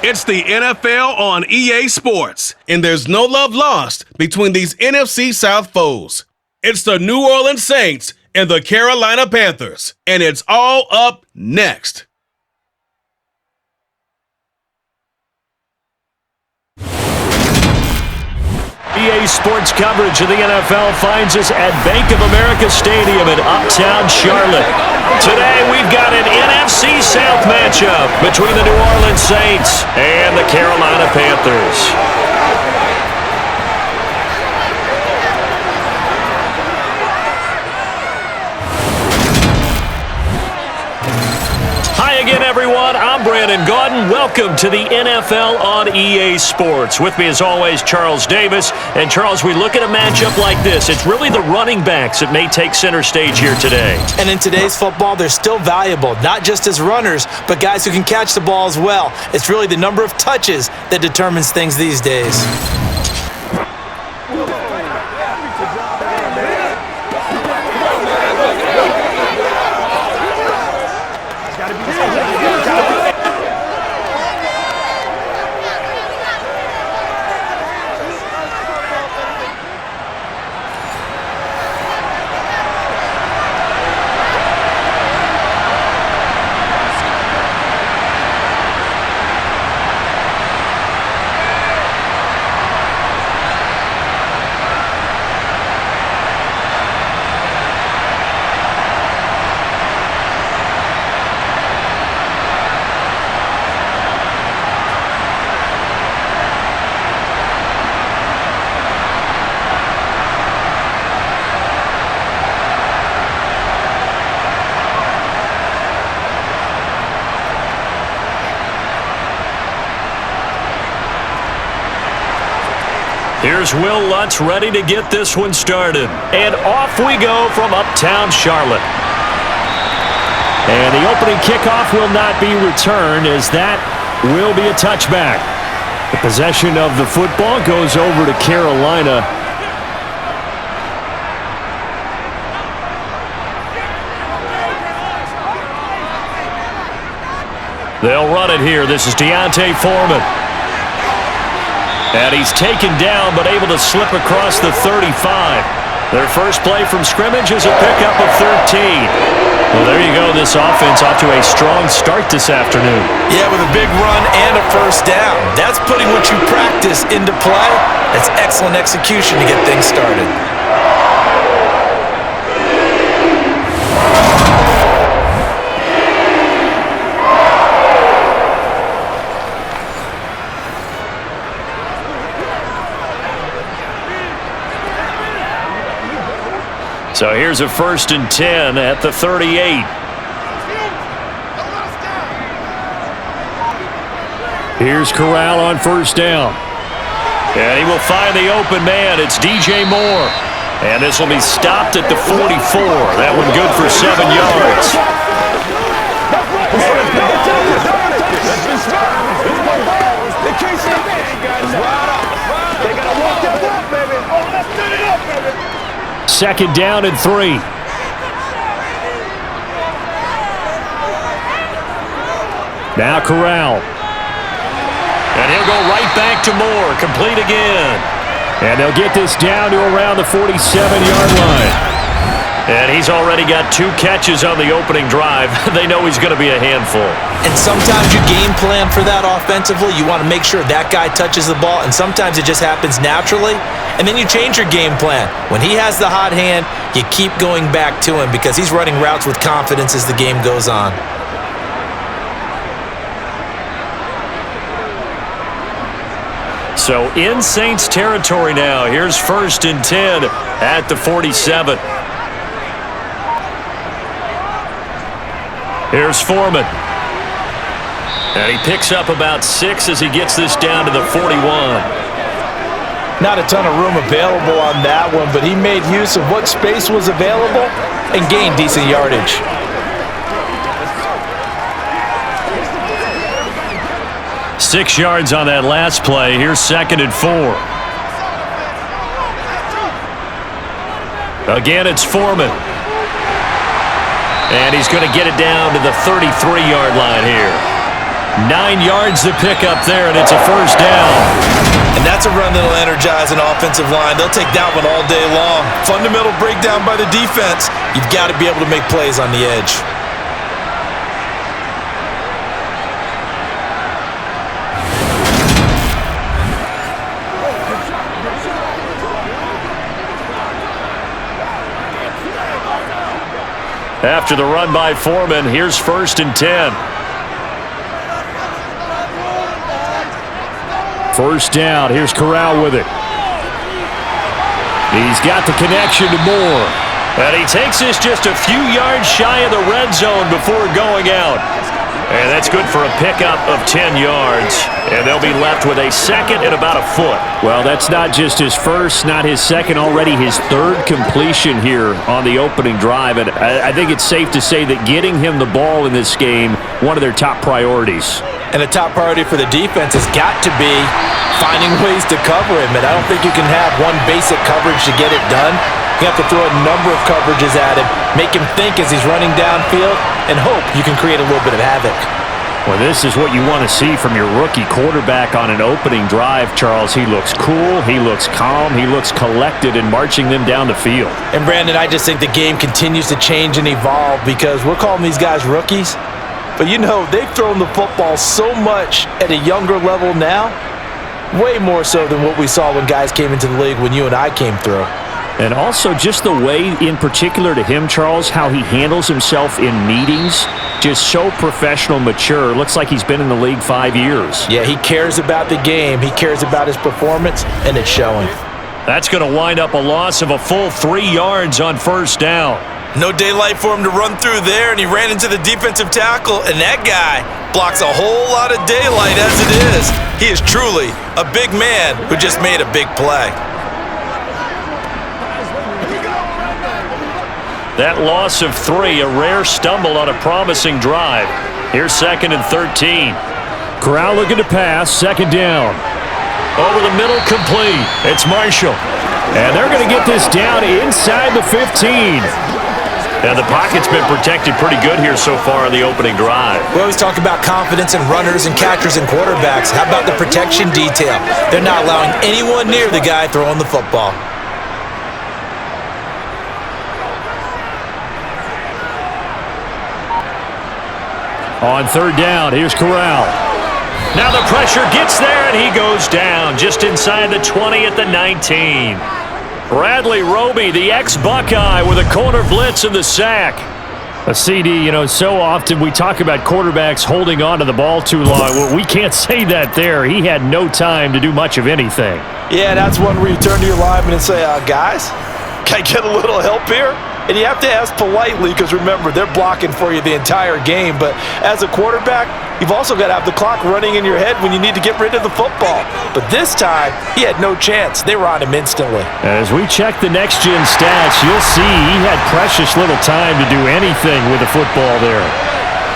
It's the NFL on EA Sports, and there's no love lost between these NFC South foes. It's the New Orleans Saints and the Carolina Panthers, and it's all up next. EA Sports coverage of the NFL finds us at Bank of America Stadium in Uptown Charlotte. Today we've got an NFC South matchup between the New Orleans Saints and the Carolina Panthers. Again, everyone, I'm Brandon Gaudin. Welcome to the NFL on EA Sports. With me, as always, Charles Davis. And, Charles, we look at a matchup like this. It's really the running backs that may take center stage here today. And in today's football, they're still valuable, not just as runners, but guys who can catch the ball as well. It's really the number of touches that determines things these days. Here's Will Lutz ready to get this one started. And off we go from Uptown Charlotte. And the opening kickoff will not be returned, as that will be a touchback. The possession of the football goes over to Carolina. They'll run it here. This is Deontay Foreman. And he's taken down, but able to slip across the 35. Their first play from scrimmage is a pickup of 13. Well, there you go. This offense off to a strong start this afternoon. Yeah, with a big run and a first down. That's putting what you practice into play. That's excellent execution to get things started. So here's a 1st and 10 at the 38. Here's Corral on 1st down. And he will find the open man. It's DJ Moore. And this will be stopped at the 44. That one good for 7 yards. Second down and 3. Now Corral. And he'll go right back to Moore. Complete again. And they'll get this down to around the 47-yard line. And he's already got 2 catches on the opening drive. They know he's going to be a handful. And sometimes you game plan for that offensively. You want to make sure that guy touches the ball, and sometimes it just happens naturally. And then you change your game plan. When he has the hot hand, you keep going back to him because he's running routes with confidence as the game goes on. So in Saints territory now. Here's 1st and 10 at the 47. Here's Foreman. And he picks up about 6 as he gets this down to the 41. Not a ton of room available on that one, but he made use of what space was available and gained decent yardage. Six yards on that last play. Here's 2nd and 4. Again, it's Foreman. And he's going to get it down to the 33-yard line here. 9 yards to pick up there, and it's a first down. And that's a run that'll energize an offensive line. They'll take that one all day long. Fundamental breakdown by the defense. You've got to be able to make plays on the edge. After the run by Foreman, here's 1st and 10. First down, here's Corral with it. He's got the connection to Moore. And he takes this just a few yards shy of the red zone before going out. And that's good for a pickup of 10 yards. And they'll be left with a second and about a foot. Well, that's not just his first, not his second, already his 3rd completion here on the opening drive. And I think it's safe to say that getting him the ball in this game, one of their top priorities. And a top priority for the defense has got to be finding ways to cover him. And I don't think you can have one basic coverage to get it done. You have to throw a number of coverages at him, make him think as he's running downfield, and hope you can create a little bit of havoc. Well, this is what you want to see from your rookie quarterback on an opening drive, Charles. He looks cool, he looks calm, he looks collected in marching them down the field. And, Brandon, I just think the game continues to change and evolve because we're calling these guys rookies. But, you know, they've thrown the football so much at a younger level now, way more so than what we saw when guys came into the league when you and I came through. And also just the way, in particular to him, Charles, how he handles himself in meetings, just so professional, mature. Looks like he's been in the league 5 years. Yeah, he cares about the game. He cares about his performance, and it's showing. That's going to wind up a loss of a full 3 yards on first down. No daylight for him to run through there, and he ran into the defensive tackle, and that guy blocks a whole lot of daylight as it is. He is truly a big man who just made a big play. That loss of 3, a rare stumble on a promising drive. Here's 2nd and 13. Corral looking to pass, 2nd down. Over the middle, complete. It's Marshall. And they're going to get this down inside the 15. And the pocket's been protected pretty good here so far on the opening drive. We always talk about confidence in runners and catchers and quarterbacks. How about the protection detail? They're not allowing anyone near the guy throwing the football. On 3rd down, here's Corral. Now the pressure gets there, and he goes down just inside the 20 at the 19. Bradley Roby, the ex-Buckeye, with a corner blitz and the sack. A CD, you know, so often we talk about quarterbacks holding on to the ball too long. Well, we can't say that there. He had no time to do much of anything. Yeah, that's one where you turn to your lineman and say, guys, can I get a little help here? And you have to ask politely because, remember, they're blocking for you the entire game. But as a quarterback, you've also got to have the clock running in your head when you need to get rid of the football. But this time, he had no chance. They were on him instantly. As we check the next-gen stats, you'll see he had precious little time to do anything with the football there.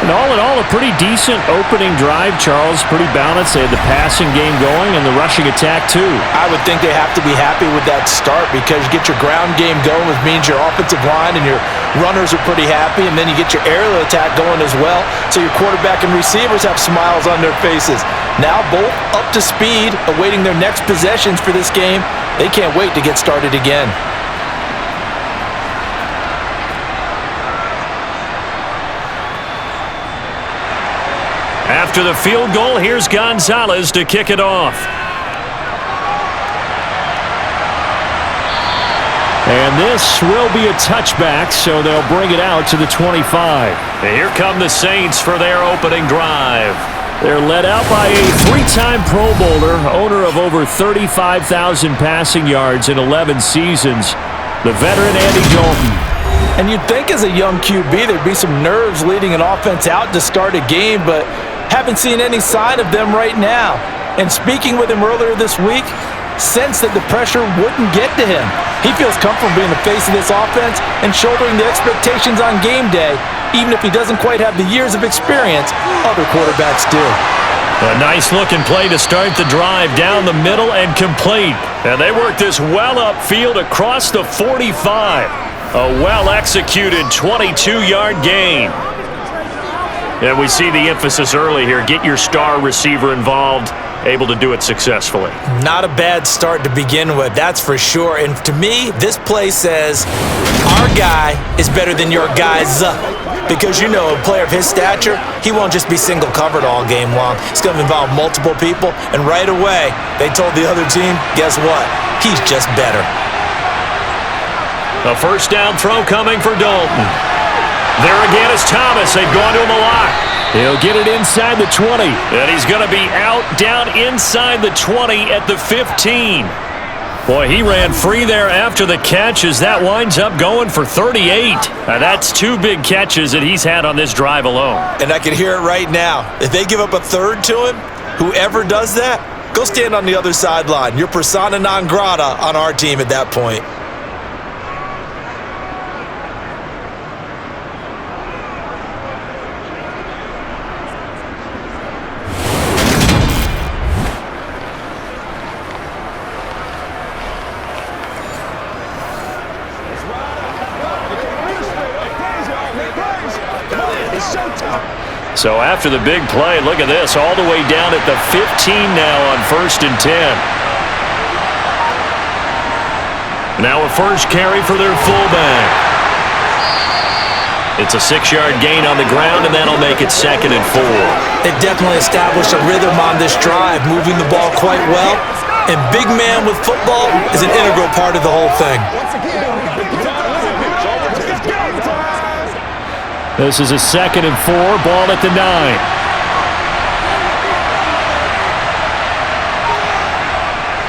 And all in all, a pretty decent opening drive, Charles. Pretty balanced. They had the passing game going and the rushing attack, too. I would think they have to be happy with that start because you get your ground game going, which means your offensive line and your runners are pretty happy, and then you get your aerial attack going as well, so your quarterback and receivers have smiles on their faces. Now both up to speed, awaiting their next possessions for this game. They can't wait to get started again. After the field goal, here's Gonzalez to kick it off. And this will be a touchback, so they'll bring it out to the 25. And here come the Saints for their opening drive. They're led out by a 3-time Pro Bowler, owner of over 35,000 passing yards in 11 seasons, the veteran Andy Dalton. And you'd think as a young QB there'd be some nerves leading an offense out to start a game, but haven't seen any sign of them right now. And speaking with him earlier this week, sensed that the pressure wouldn't get to him. He feels comfortable being the face of this offense and shouldering the expectations on game day, even if he doesn't quite have the years of experience other quarterbacks do. A nice-looking play to start the drive down the middle and complete. And they work this well upfield across the 45. A well-executed 22-yard gain. And we see the emphasis early here. Get your star receiver involved, able to do it successfully. Not a bad start to begin with, that's for sure. And to me, this play says our guy is better than your guys. Because, you know, a player of his stature, he won't just be single covered all game long. It's going to involve multiple people. And right away, they told the other team, guess what? He's just better. A first down throw coming for Dalton. There again is Thomas. They've gone to him a lot. He'll get it inside the 20. And he's going to be out down inside the 20 at the 15. Boy, he ran free there after the catch as that winds up going for 38. That's 2 big catches that he's had on this drive alone. And I can hear it right now. If they give up a third to him, whoever does that, go stand on the other sideline. You're persona non grata on our team at that point. So after the big play, look at this, all the way down at the 15 now on 1st and 10. Now a first carry for their fullback. It's a 6-yard gain on the ground, and that'll make it 2nd and 4. They've definitely established a rhythm on this drive, moving the ball quite well. And big man with football is an integral part of the whole thing. This is a 2nd and 4, ball at the 9.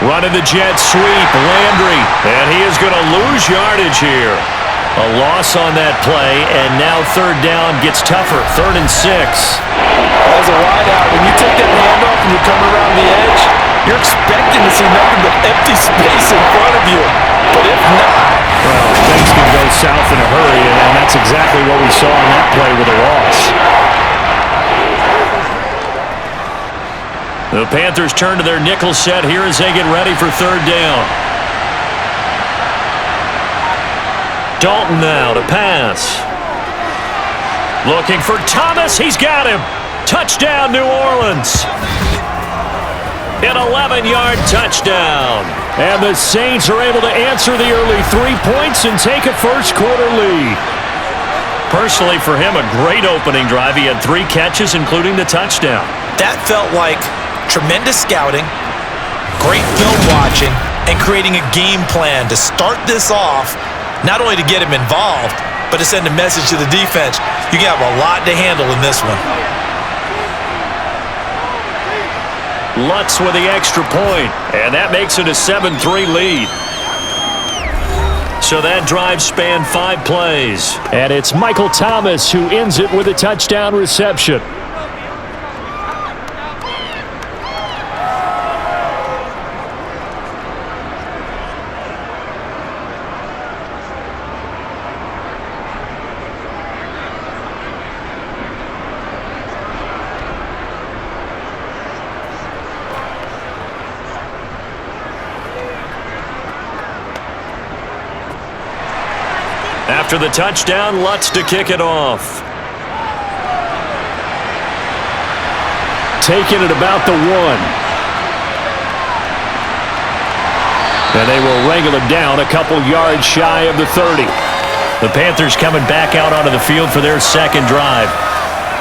Running the jet sweep, Landry, and he is going to lose yardage here. A loss on that play, and now 3rd down gets tougher, 3rd and 6. As a wideout, when you take that handoff and you come around the edge, you're expecting to see nothing but empty space in front of you. But if not, well, things can go south in a hurry, and that's exactly what we saw on that play with a loss. The Panthers turn to their nickel set here as they get ready for 3rd down. Dalton now to pass. Looking for Thomas. He's got him. Touchdown, New Orleans. An 11-yard touchdown. And the Saints are able to answer the early 3 points and take a first-quarter lead. Personally, for him, a great opening drive. He had 3 catches, including the touchdown. That felt like tremendous scouting, great film watching, and creating a game plan to start this off, not only to get him involved, but to send a message to the defense. You have a lot to handle in this one. Lutz with the extra point, and that makes it a 7-3 lead. So that drive spanned 5 plays. And it's Michael Thomas who ends it with a touchdown reception. After the touchdown, Lutz to kick it off. Taking it about the 1. And they will wrangle him down a couple yards shy of the 30. The Panthers coming back out onto the field for their 2nd drive.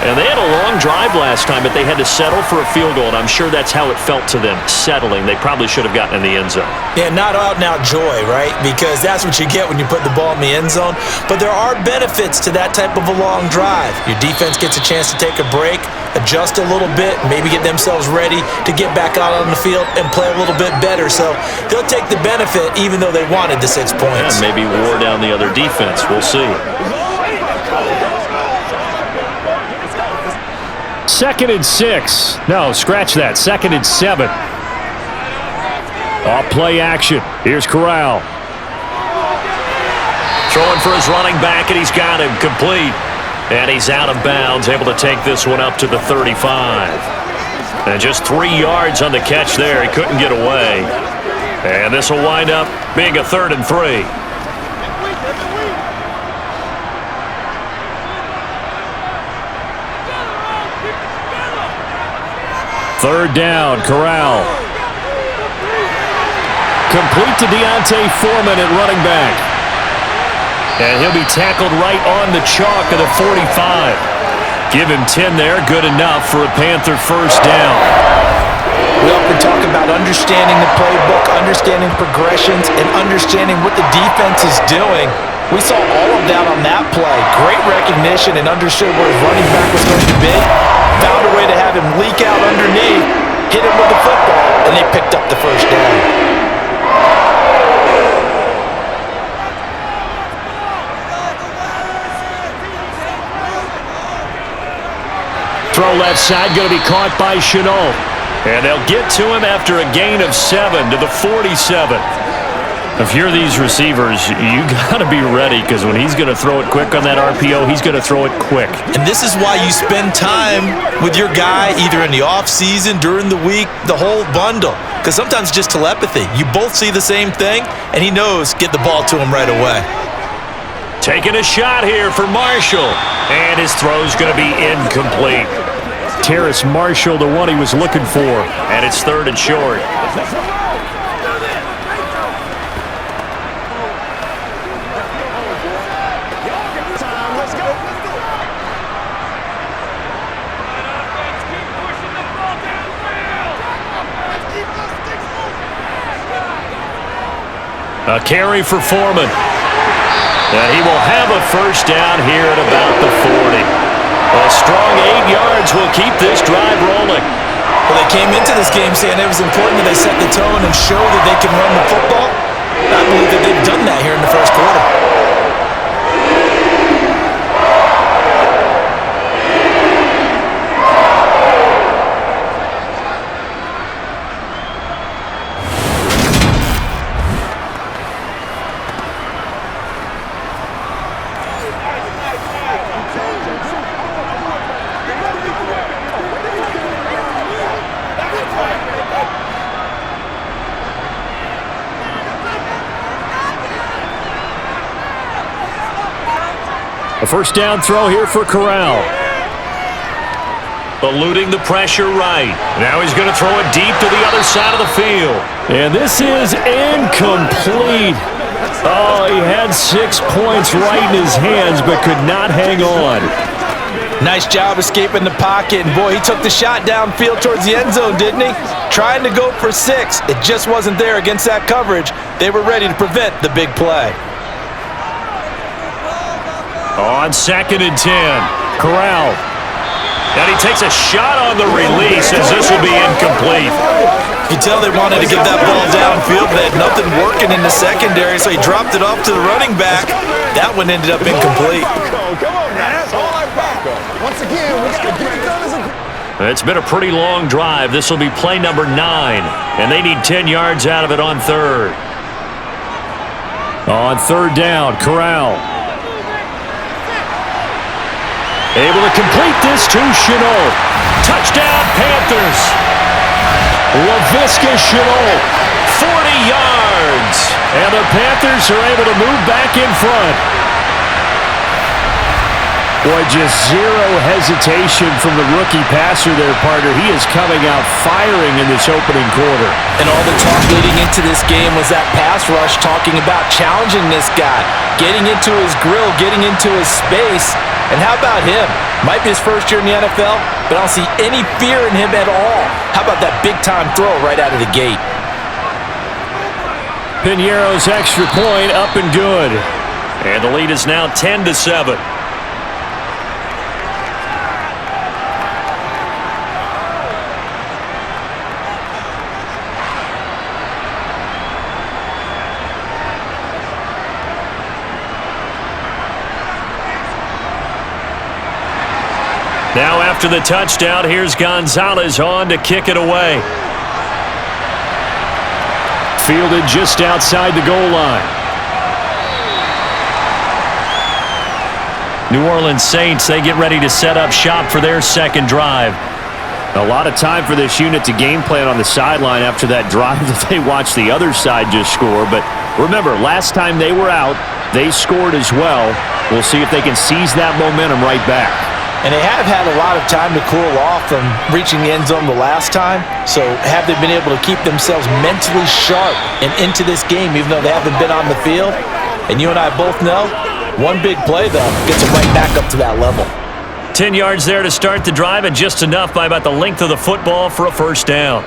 And they had a long drive last time, but they had to settle for a field goal, and I'm sure that's how it felt to them, settling. They probably should have gotten in the end zone. Yeah, not out-and-out joy, right? Because that's what you get when you put the ball in the end zone. But there are benefits to that type of a long drive. Your defense gets a chance to take a break, adjust a little bit, maybe get themselves ready to get back out on the field and play a little bit better. So they'll take the benefit even though they wanted the 6 points. Yeah, maybe wore down the other defense. We'll see. 2nd and 6. No, scratch that. 2nd and 7. Off play action. Here's Corral. Throwing for his running back, and he's got him complete. And he's out of bounds, able to take this one up to the 35. And just 3 yards on the catch there. He couldn't get away. And this will wind up being a 3rd and 3. Third down, Corral. Complete to Deontay Foreman at running back. And he'll be tackled right on the chalk of the 45. Give him 10 there, good enough for a Panther first down. We often talk about understanding the playbook, understanding progressions, and understanding what the defense is doing. We saw all of that on that play. Great recognition and understood where his running back was going to be. Found a way to have him leak out underneath, hit him with the football, and they picked up the first down. Throw left side, going to be caught by Chenault. And they'll get to him after a gain of 7 to the 47. If you're these receivers, you got to be ready because when he's going to throw it quick on that RPO, he's going to throw it quick. And this is why you spend time with your guy either in the offseason, during the week, the whole bundle. Because sometimes it's just telepathy. You both see the same thing, and he knows get the ball to him right away. Taking a shot here for Marshall. And his throw's going to be incomplete. Terrace Marshall, the one he was looking for. And it's third and short. A carry for Foreman. And he will have a first down here at about the 40. A strong 8 yards will keep this drive rolling. Well, they came into this game saying it was important that they set the tone and show that they can run the football. I believe that they've done that here in the first quarter. A first down throw here for Corral. Eluding the pressure right. Now he's going to throw it deep to the other side of the field. And this is incomplete. Oh, he had 6 points right in his hands but could not hang on. Nice job escaping the pocket. And, boy, he took the shot downfield towards the end zone, didn't he? Trying to go for 6. It just wasn't there against that coverage. They were ready to prevent the big play. On 2nd and 10, Corral. And he takes a shot on the release as this will be incomplete. You can tell they wanted to get that ball downfield. They had nothing working in the secondary, so he dropped it off to the running back. That one ended up incomplete. Once again, we got to get it done as a... It's been a pretty long drive. This will be play number 9, and they need 10 yards out of it on 3rd. On 3rd down, Corral. Able to complete this to Chenault. Touchdown, Panthers. Laviska Chenault, 40 yards. And the Panthers are able to move back in front. Boy, just zero hesitation from the rookie passer there, partner. He is coming out firing in this opening quarter. And all the talk leading into this game was that pass rush, talking about challenging this guy, getting into his grill, getting into his space. And how about him? Might be his first year in the NFL, but I don't see any fear in him at all. How about that big-time throw right out of the gate? Piñeiro's extra point up and good. And the lead is now 10-7. Now after the touchdown, here's Gonzalez on to kick it away. Fielded just outside the goal line. New Orleans Saints, they get ready to set up shop for their second drive. A lot of time for this unit to game plan on the sideline after that drive that they watched the other side just score. But remember, last time they were out, they scored as well. We'll see if they can seize that momentum right back. And they have had a lot of time to cool off from reaching the end zone the last time. So have they been able to keep themselves mentally sharp and into this game, even though they haven't been on the field? And you and I both know, one big play, though, gets them right back up to that level. 10 yards there to start the drive, and just enough by about the length of the football for a first down.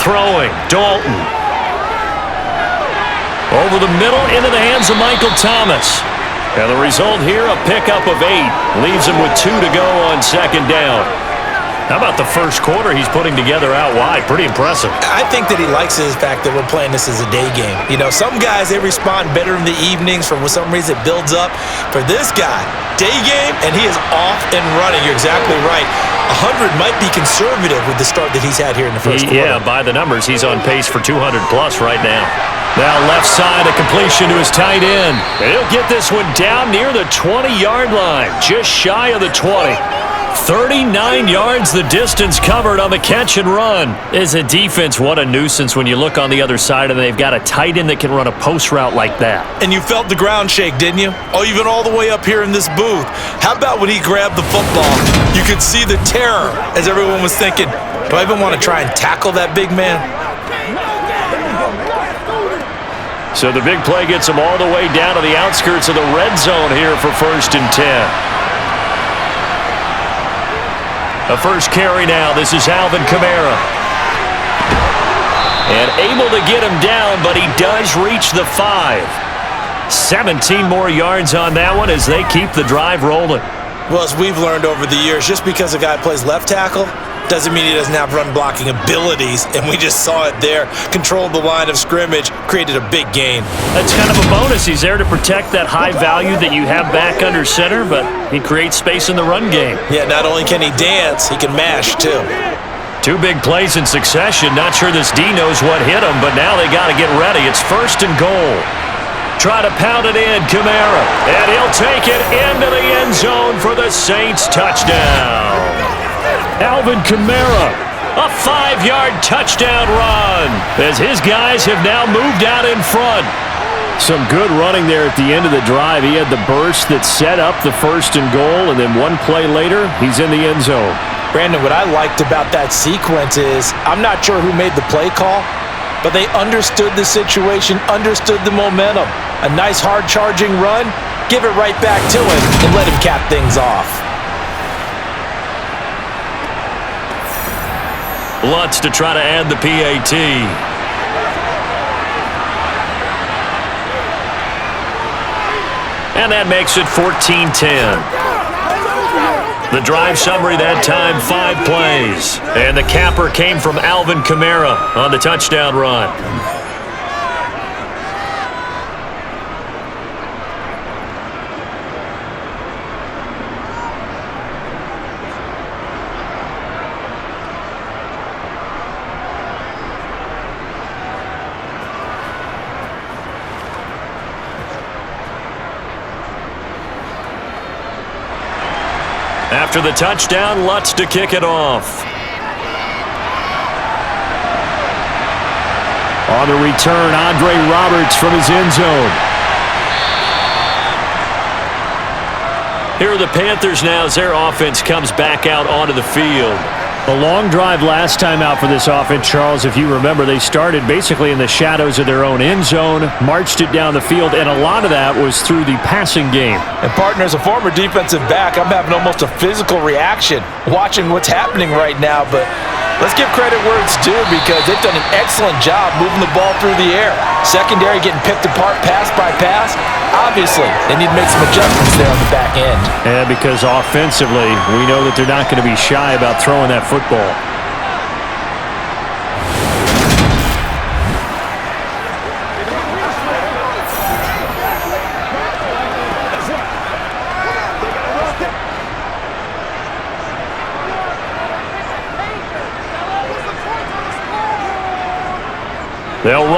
Throwing, Dalton. Over the middle, into the hands of Michael Thomas. And the result here, a pickup of 8. Leaves him with 2 to go on second down. How about the first quarter he's putting together out wide? Pretty impressive. I think that he likes the fact that we're playing this as a day game. You know, some guys, they respond better in the evenings. For some reason, it builds up. For this guy, day game, and he is off and running. You're exactly right. 100 might be conservative with the start that he's had here in the first quarter. Yeah, by the numbers, he's on pace for 200-plus right now. Now left side, a completion to his tight end. And he'll get this one down near the 20-yard line, just shy of the 20. 39 yards the distance covered on the catch and run. As a defense, what a nuisance when you look on the other side and they've got a tight end that can run a post route like that. And you felt the ground shake, didn't you? Oh, you've been all the way up here in this booth. How about when he grabbed the football? You could see the terror as everyone was thinking, do I even want to try and tackle that big man? So the big play gets him all the way down to the outskirts of the red zone here for 1st and 10. The first carry now. This is Alvin Kamara. And able to get him down, but he does reach the 5. 17 more yards on that one as they keep the drive rolling. Well, as we've learned over the years, just because a guy plays left tackle doesn't mean he doesn't have run-blocking abilities, and we just saw it there. Controlled the line of scrimmage, created a big gain. That's kind of a bonus. He's there to protect that high value that you have back under center, but he creates space in the run game. Yeah, not only can he dance, he can mash, too. 2 big plays in succession. Not sure this D knows what hit him, but now they got to get ready. It's 1st and goal. Try to pound it in, Kamara, and he'll take it into the end zone for the Saints touchdown. Alvin Kamara, a 5-yard touchdown run as his guys have now moved out in front. Some good running there at the end of the drive. He had the burst that set up the 1st and goal, and then one play later, he's in the end zone. Brandon, what I liked about that sequence is I'm not sure who made the play call, but they understood the situation, understood the momentum. A nice hard-charging run, give it right back to him, and let him cap things off. Lutz to try to add the PAT. And that makes it 14-10. The drive summary that time, 5 plays. And the capper came from Alvin Kamara on the touchdown run. After the touchdown, Lutz to kick it off. On the return, Andre Roberts from his end zone. Here are the Panthers now as their offense comes back out onto the field. A long drive last time out for this offense, Charles. If you remember, they started basically in the shadows of their own end zone, marched it down the field, and a lot of that was through the passing game. And partner, as a former defensive back, I'm having almost a physical reaction watching what's happening right now. But let's give credit where it's due because they've done an excellent job moving the ball through the air. Secondary getting picked apart pass by pass. Obviously, they need to make some adjustments there on the back end. And because offensively, we know that they're not going to be shy about throwing that football.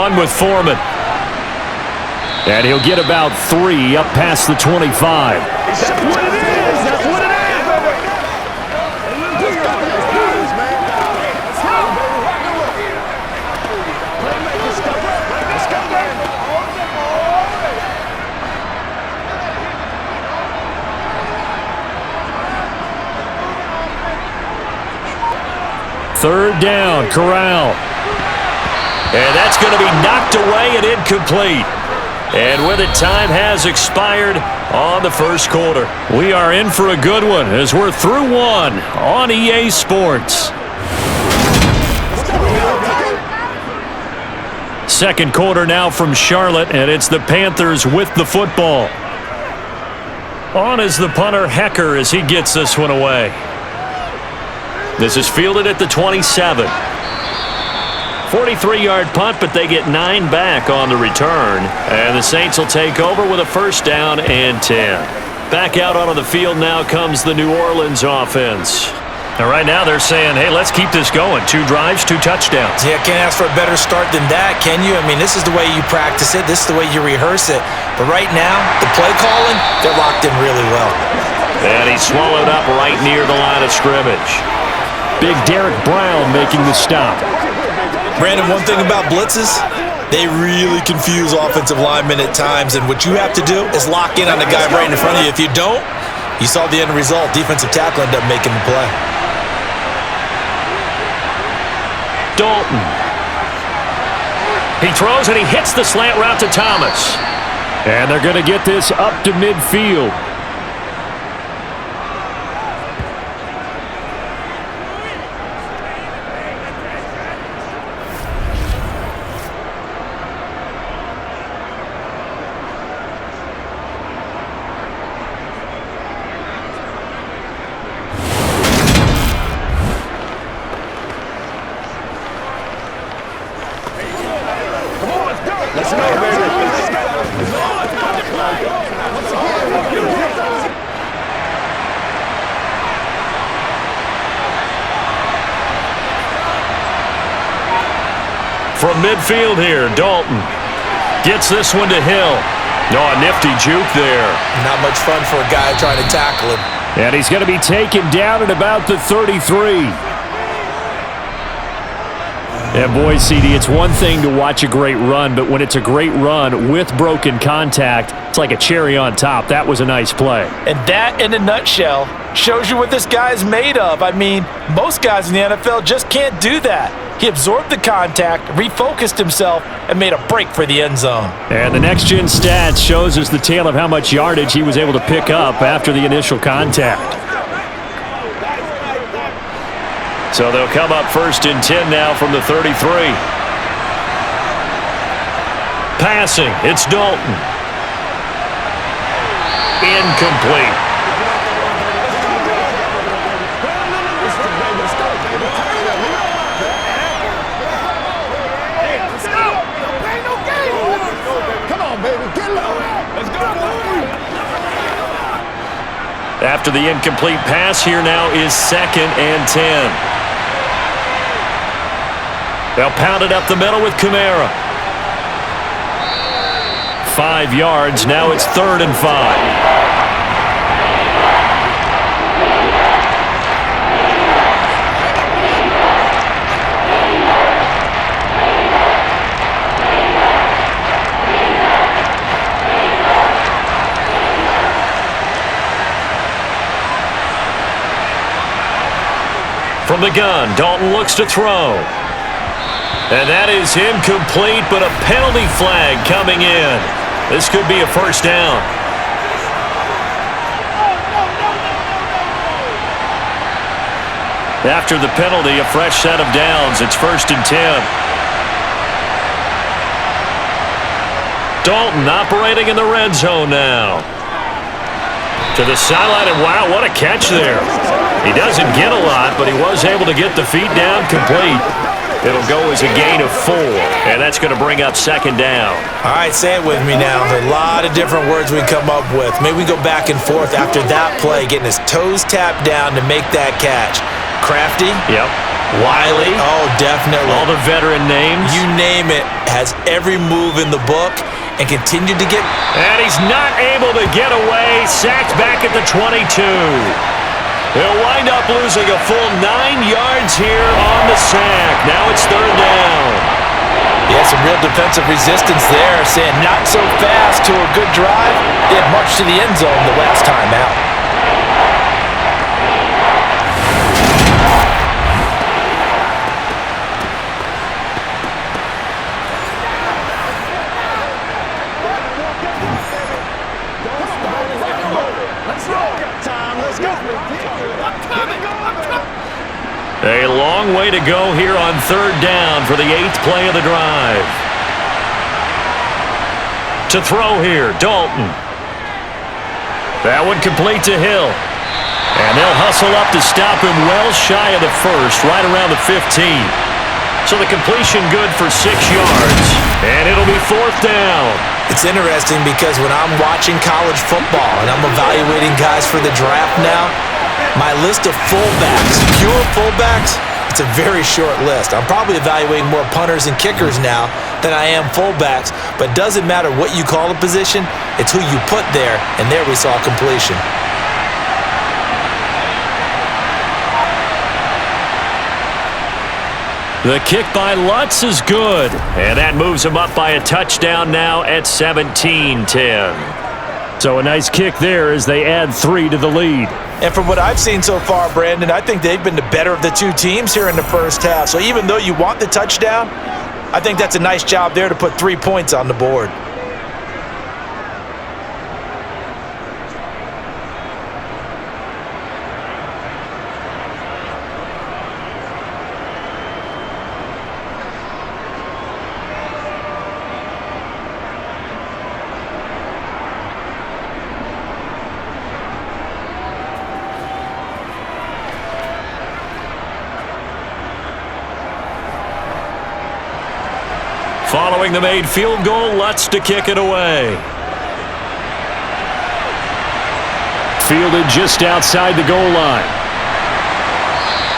run with Foreman. And he'll get about 3 up past the 25. That's what it is. That's what it is. Third down, Corral. And that's going to be knocked away and incomplete. And with it, time has expired on the first quarter. We are in for a good one as we're through one on EA Sports. Second quarter now from Charlotte, and it's the Panthers with the football. On is the punter, Hecker, as he gets this one away. This is fielded at the 27. 43-yard punt, but they get 9 back on the return. And the Saints will take over with a first down and 10. Back out onto the field now comes the New Orleans offense. And right now they're saying, hey, let's keep this going. 2 drives, 2 touchdowns. Yeah, can't ask for a better start than that, can you? I mean, this is the way you practice it. This is the way you rehearse it. But right now, the play calling, they're locked in really well. And he's swallowed up right near the line of scrimmage. Big Derek Brown making the stop. Brandon, one thing about blitzes, they really confuse offensive linemen at times, and what you have to do is lock in on the guy right in front of you. If you don't, you saw the end result. Defensive tackle ended up making the play. Dalton. He throws and he hits the slant route to Thomas. And they're going to get this up to midfield. From midfield here, Dalton gets this one to Hill. Oh, a nifty juke there. Not much fun for a guy trying to tackle him. And he's going to be taken down at about the 33. And boy, CD, it's one thing to watch a great run, but when it's a great run with broken contact, it's like a cherry on top. That was a nice play. And that, in a nutshell, shows you what this guy is made of. I mean, most guys in the NFL just can't do that. He absorbed the contact, refocused himself, and made a break for the end zone. And the next-gen stats shows us the tale of how much yardage he was able to pick up after the initial contact. So they'll come up first and 10 now from the 33. Passing, it's Dalton. Incomplete. After the incomplete pass, here now is 2nd and 10. They'll pound it up the middle with Kamara. 5 yards. Now it's 3rd and 5. From the gun, Dalton looks to throw. And that is incomplete, but a penalty flag coming in. This could be a first down. After the penalty, a fresh set of downs. It's 1st and 10. Dalton operating in the red zone now. To the sideline, and wow, what a catch there. He doesn't get a lot, but he was able to get the feet down complete. It'll go as a gain of 4, and that's going to bring up 2nd down. All right, say it with me now. There's a lot of different words we come up with. Maybe we go back and forth after that play, getting his toes tapped down to make that catch. Crafty? Yep. Wiley. Oh, definitely. All the veteran names. You name it. Has every move in the book and continued to get... And he's not able to get away. Sacked back at the 22. He'll wind up losing a full 9 yards here on the sack. Now it's third down. Yeah, some real defensive resistance there, saying not so fast to a good drive. They had marched to the end zone the last time out. A long way to go here on third down for the 8th play of the drive. To throw here, Dalton. That one complete to Hill. And they'll hustle up to stop him well shy of the first, right around the 15. So the completion good for 6 yards. And it'll be fourth down. It's interesting because when I'm watching college football and I'm evaluating guys for the draft now, my list of fullbacks, pure fullbacks, it's a very short list. I'm probably evaluating more punters and kickers now than I am fullbacks, but it doesn't matter what you call a position, it's who you put there, and there we saw completion. The kick by Lutz is good, and that moves him up by a touchdown now at 17-10. So a nice kick there as they add 3 to the lead. And from what I've seen so far, Brandon, I think they've been the better of the two teams here in the first half. So even though you want the touchdown, I think that's a nice job there to put 3 points on the board. Following the made field goal, Lutz to kick it away. Fielded just outside the goal line.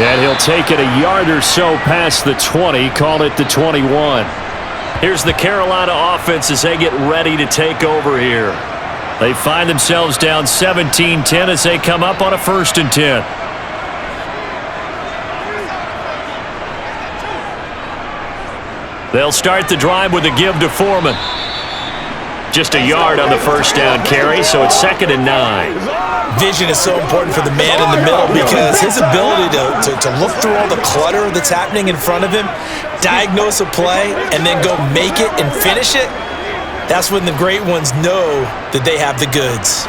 And he'll take it a yard or so past the 20, call it the 21. Here's the Carolina offense as they get ready to take over here. They find themselves down 17-10 as they come up on a 1st and 10. They'll start the drive with a give to Foreman. Just a yard on the first down carry, so it's 2nd and 9. Vision is so important for the man in the middle because his ability to look through all the clutter that's happening in front of him, diagnose a play, and then go make it and finish it, that's when the great ones know that they have the goods.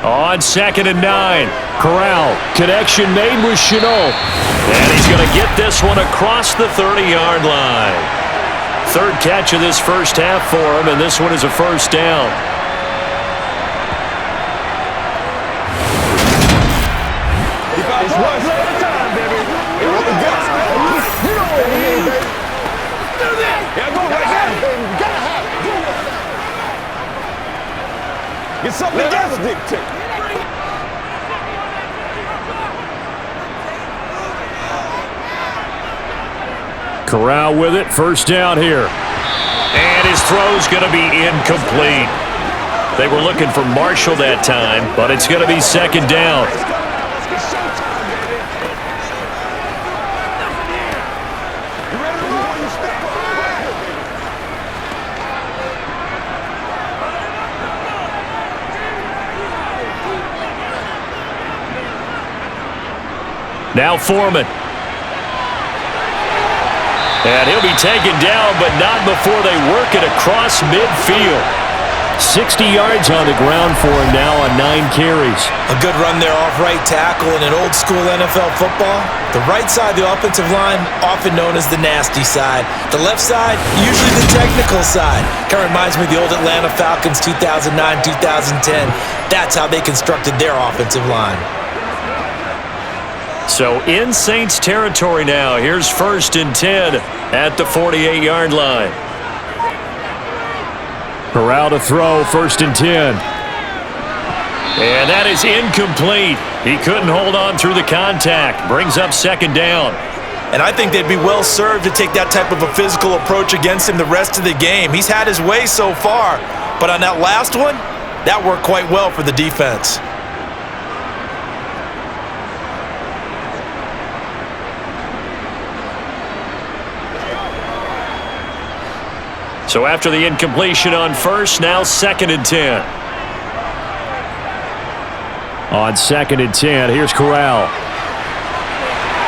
On 2nd and 9. Corral, connection made with Chenault. And he's going to get this one across the 30-yard line. 3rd catch of this first half for him, and this one is a first down. Get something together, Dick. Corral with it, first down here. And his throw's going to be incomplete. They were looking for Marshall that time, but it's going to be 2nd down. Now Foreman. And he'll be taken down, but not before they work it across midfield. 60 yards on the ground for him now on 9 carries. A good run there off right tackle in an old school NFL football. The right side of the offensive line, often known as the nasty side. The left side, usually the technical side. Kind of reminds me of the old Atlanta Falcons 2009-2010. That's how they constructed their offensive line. So in Saints territory now. Here's 1st and 10 at the 48-yard line. Corral to throw, 1st and 10. And that is incomplete. He couldn't hold on through the contact. Brings up second down. And I think they'd be well served to take that type of a physical approach against him the rest of the game. He's had his way so far, but on that last one, that worked quite well for the defense. So after the incompletion on first, now 2nd and 10. On 2nd and 10, here's Corral.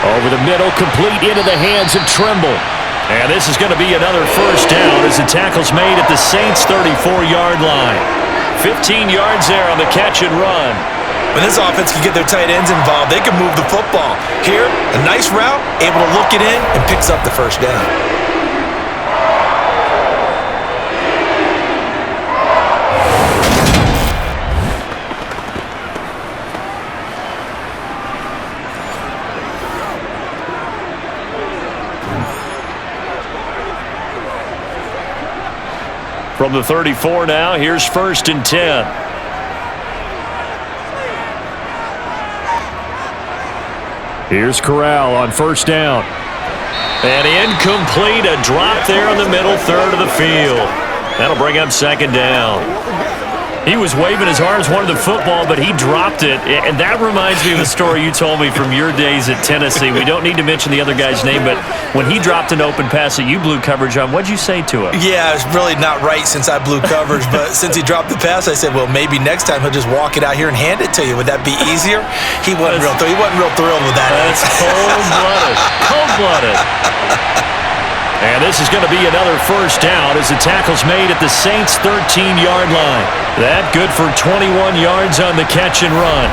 Over the middle, complete into the hands of Trimble. And this is going to be another first down as the tackle's made at the Saints' 34-yard line. 15 yards there on the catch and run. When this offense can get their tight ends involved, they can move the football. Here, a nice route, able to look it in, and picks up the first down. From the 34 now, here's 1st and 10. Here's Corral on 1st down. And incomplete, a drop there in the middle third of the field. That'll bring up 2nd down. He was waving his arms, wanted the football, but he dropped it. And that reminds me of a story you told me from your days at Tennessee. We don't need to mention the other guy's name, but when he dropped an open pass that you blew coverage on, what'd you say to him? Yeah, it's really not right since I blew coverage, but since he dropped the pass, I said, well, maybe next time he'll just walk it out here and hand it to you. Would that be easier? He wasn't real thrilled with that. That's cold-blooded. Cold-blooded. And this is going to be another first down as the tackle's made at the Saints' 13-yard line. That good for 21 yards on the catch and run.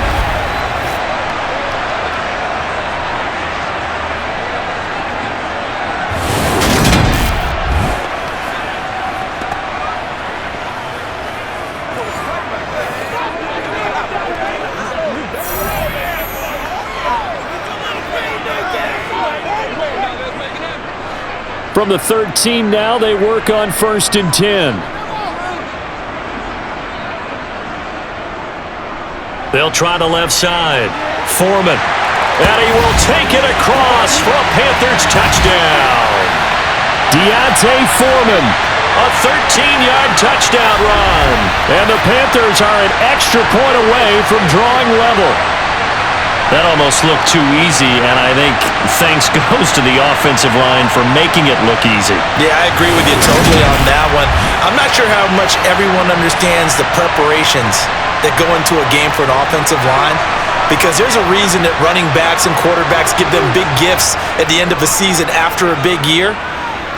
From the 13 now, they work on 1st and 10. They'll try the left side. Foreman. And he will take it across for a Panthers touchdown. Deontay Foreman. A 13-yard touchdown run. And the Panthers are an extra point away from drawing level. That almost looked too easy, and I think thanks goes to the offensive line for making it look easy. Yeah, I agree with you totally on that one. I'm not sure how much everyone understands the preparations that go into a game for an offensive line, because there's a reason that running backs and quarterbacks give them big gifts at the end of the season after a big year.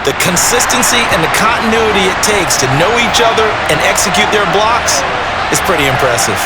The consistency and the continuity it takes to know each other and execute their blocks is pretty impressive.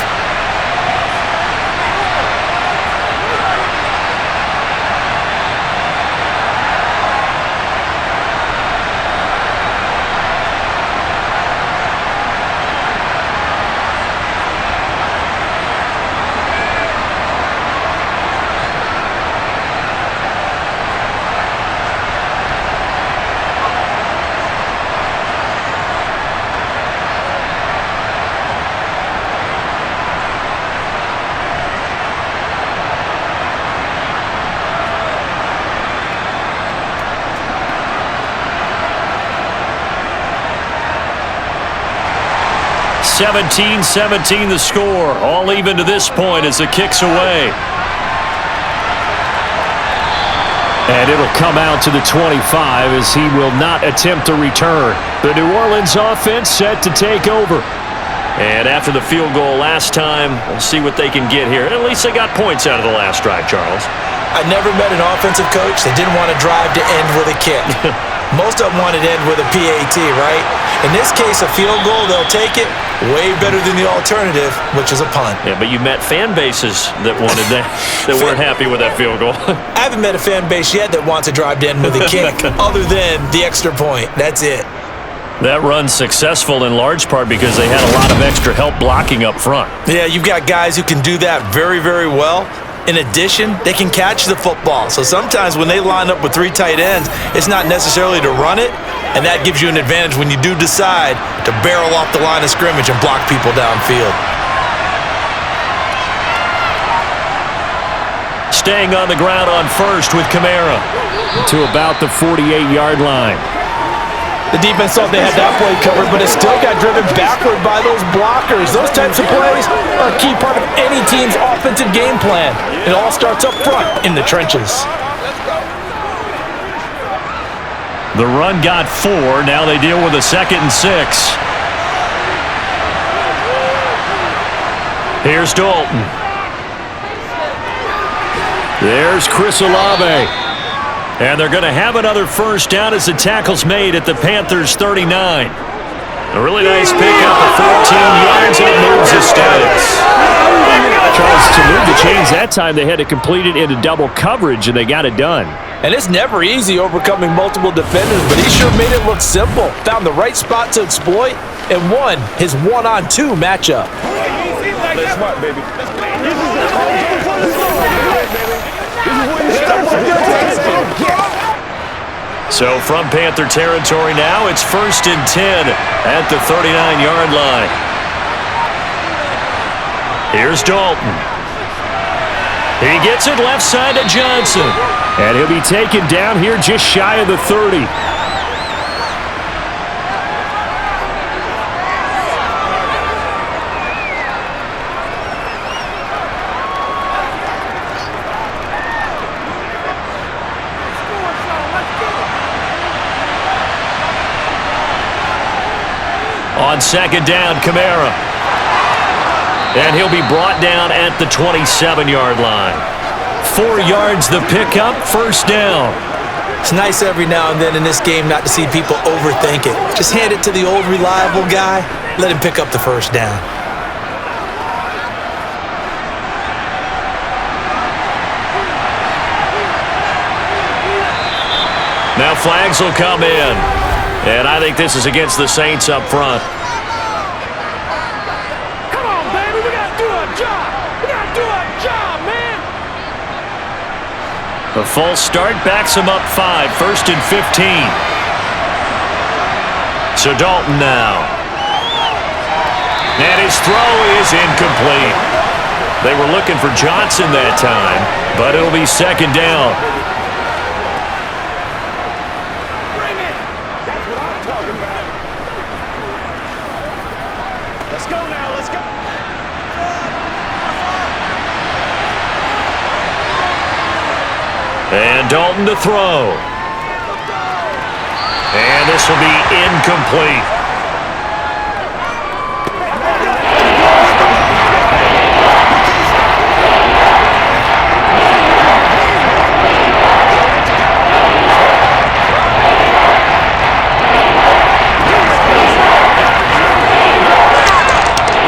(17-17) the score. All even to this point as the kick's away. And it'll come out to the 25 as he will not attempt to return. The New Orleans offense set to take over. And after the field goal last time, we'll see what they can get here. At least they got points out of the last drive, Charles. I never met an offensive coach that didn't want to drive to end with a kick. Most of them want it to end with a PAT, right? In this case, a field goal, they'll take it. Way better than the alternative, which is a punt. Yeah, but you met fan bases that wanted that, that weren't happy with that field goal. I haven't met a fan base yet that wants to drive to end with a kick other than the extra point. That's it. That run's successful in large part because they had a lot of extra help blocking up front. Yeah, you've got guys who can do that very, very well. In addition, they can catch the football. So sometimes when they line up with 3 tight ends, it's not necessarily to run it, and that gives you an advantage when you do decide to barrel off the line of scrimmage and block people downfield. staying on the ground on first with Kamara to about the 48-yard line. The defense thought they had that play covered, but it still got driven backward by those blockers. Those types of plays are a key part of any team's offensive game plan. It all starts up front in the trenches. The run got 4. Now they deal with a 2nd and 6. Here's Dalton. There's Chris Olave. And they're going to have another first down as the tackle's made at the Panthers' 39. A really nice pickup of 14 yards, and it moves the stakes. Charles, to move the chains that time, they had to complete it into double coverage, and they got it done. And it's never easy overcoming multiple defenders, but he sure made it look simple. Found the right spot to exploit and won his one-on-2 matchup. Play smart, baby. This is the So from Panther territory now, it's 1st and 10 at the 39-yard line. Here's Dalton. He gets it left side to Johnson. And he'll be taken down here just shy of the 30. On 2nd down, Kamara. And he'll be brought down at the 27-yard line. 4 yards the pickup, 1st down. It's nice every now and then in this game not to see people overthink it. Just hand it to the old reliable guy. Let him pick up the 1st down. Now flags will come in. And I think this is against the Saints up front. Come on, baby. We got to do our job. We got to do our job, man. The false start backs him up 5. 1st and 15. So Dalton now. And his throw is incomplete. They were looking for Johnson that time, but it'll be 2nd down. And Dalton to throw. And this will be incomplete.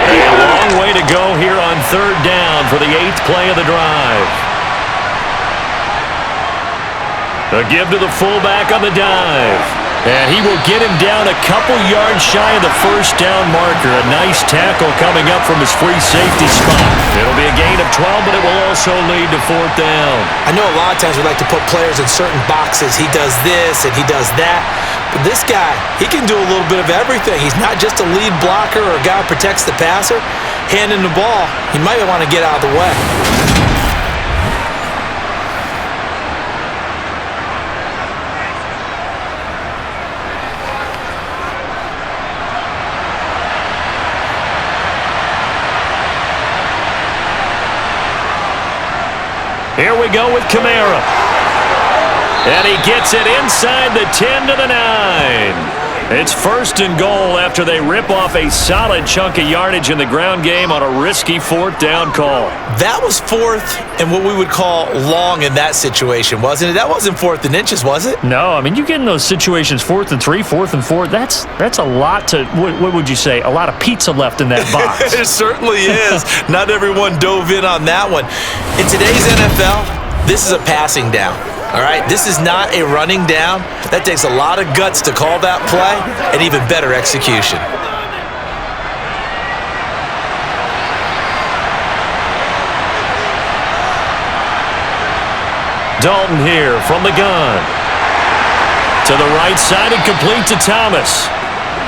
A long way to go here on 3rd down for the 8th play of the drive. A give to the fullback on the dive. And he will get him down a couple yards shy of the 1st down marker. A nice tackle coming up from his free safety spot. It'll be a gain of 12, but it will also lead to 4th down. I know a lot of times we like to put players in certain boxes. He does this and he does that. But this guy, he can do a little bit of everything. He's not just a lead blocker or a guy who protects the passer. Handing the ball, he might want to get out of the way. Here we go with Kamara. And he gets it inside the 10 to the 9. It's 1st and goal after they rip off a solid chunk of yardage in the ground game on a risky 4th down call. That was 4th and what we would call long in that situation, wasn't it? That wasn't 4th and inches, was it? No, I mean, you get in those situations 4th and 3, 4th and 4. That's a lot to, what would you say, a lot of pizza left in that box. It certainly is. Not everyone dove in on that one. In today's NFL, this is a passing down. All right, this is not a running down. That takes a lot of guts to call that play and even better execution. Dalton here from the gun. To the right side and complete to Thomas.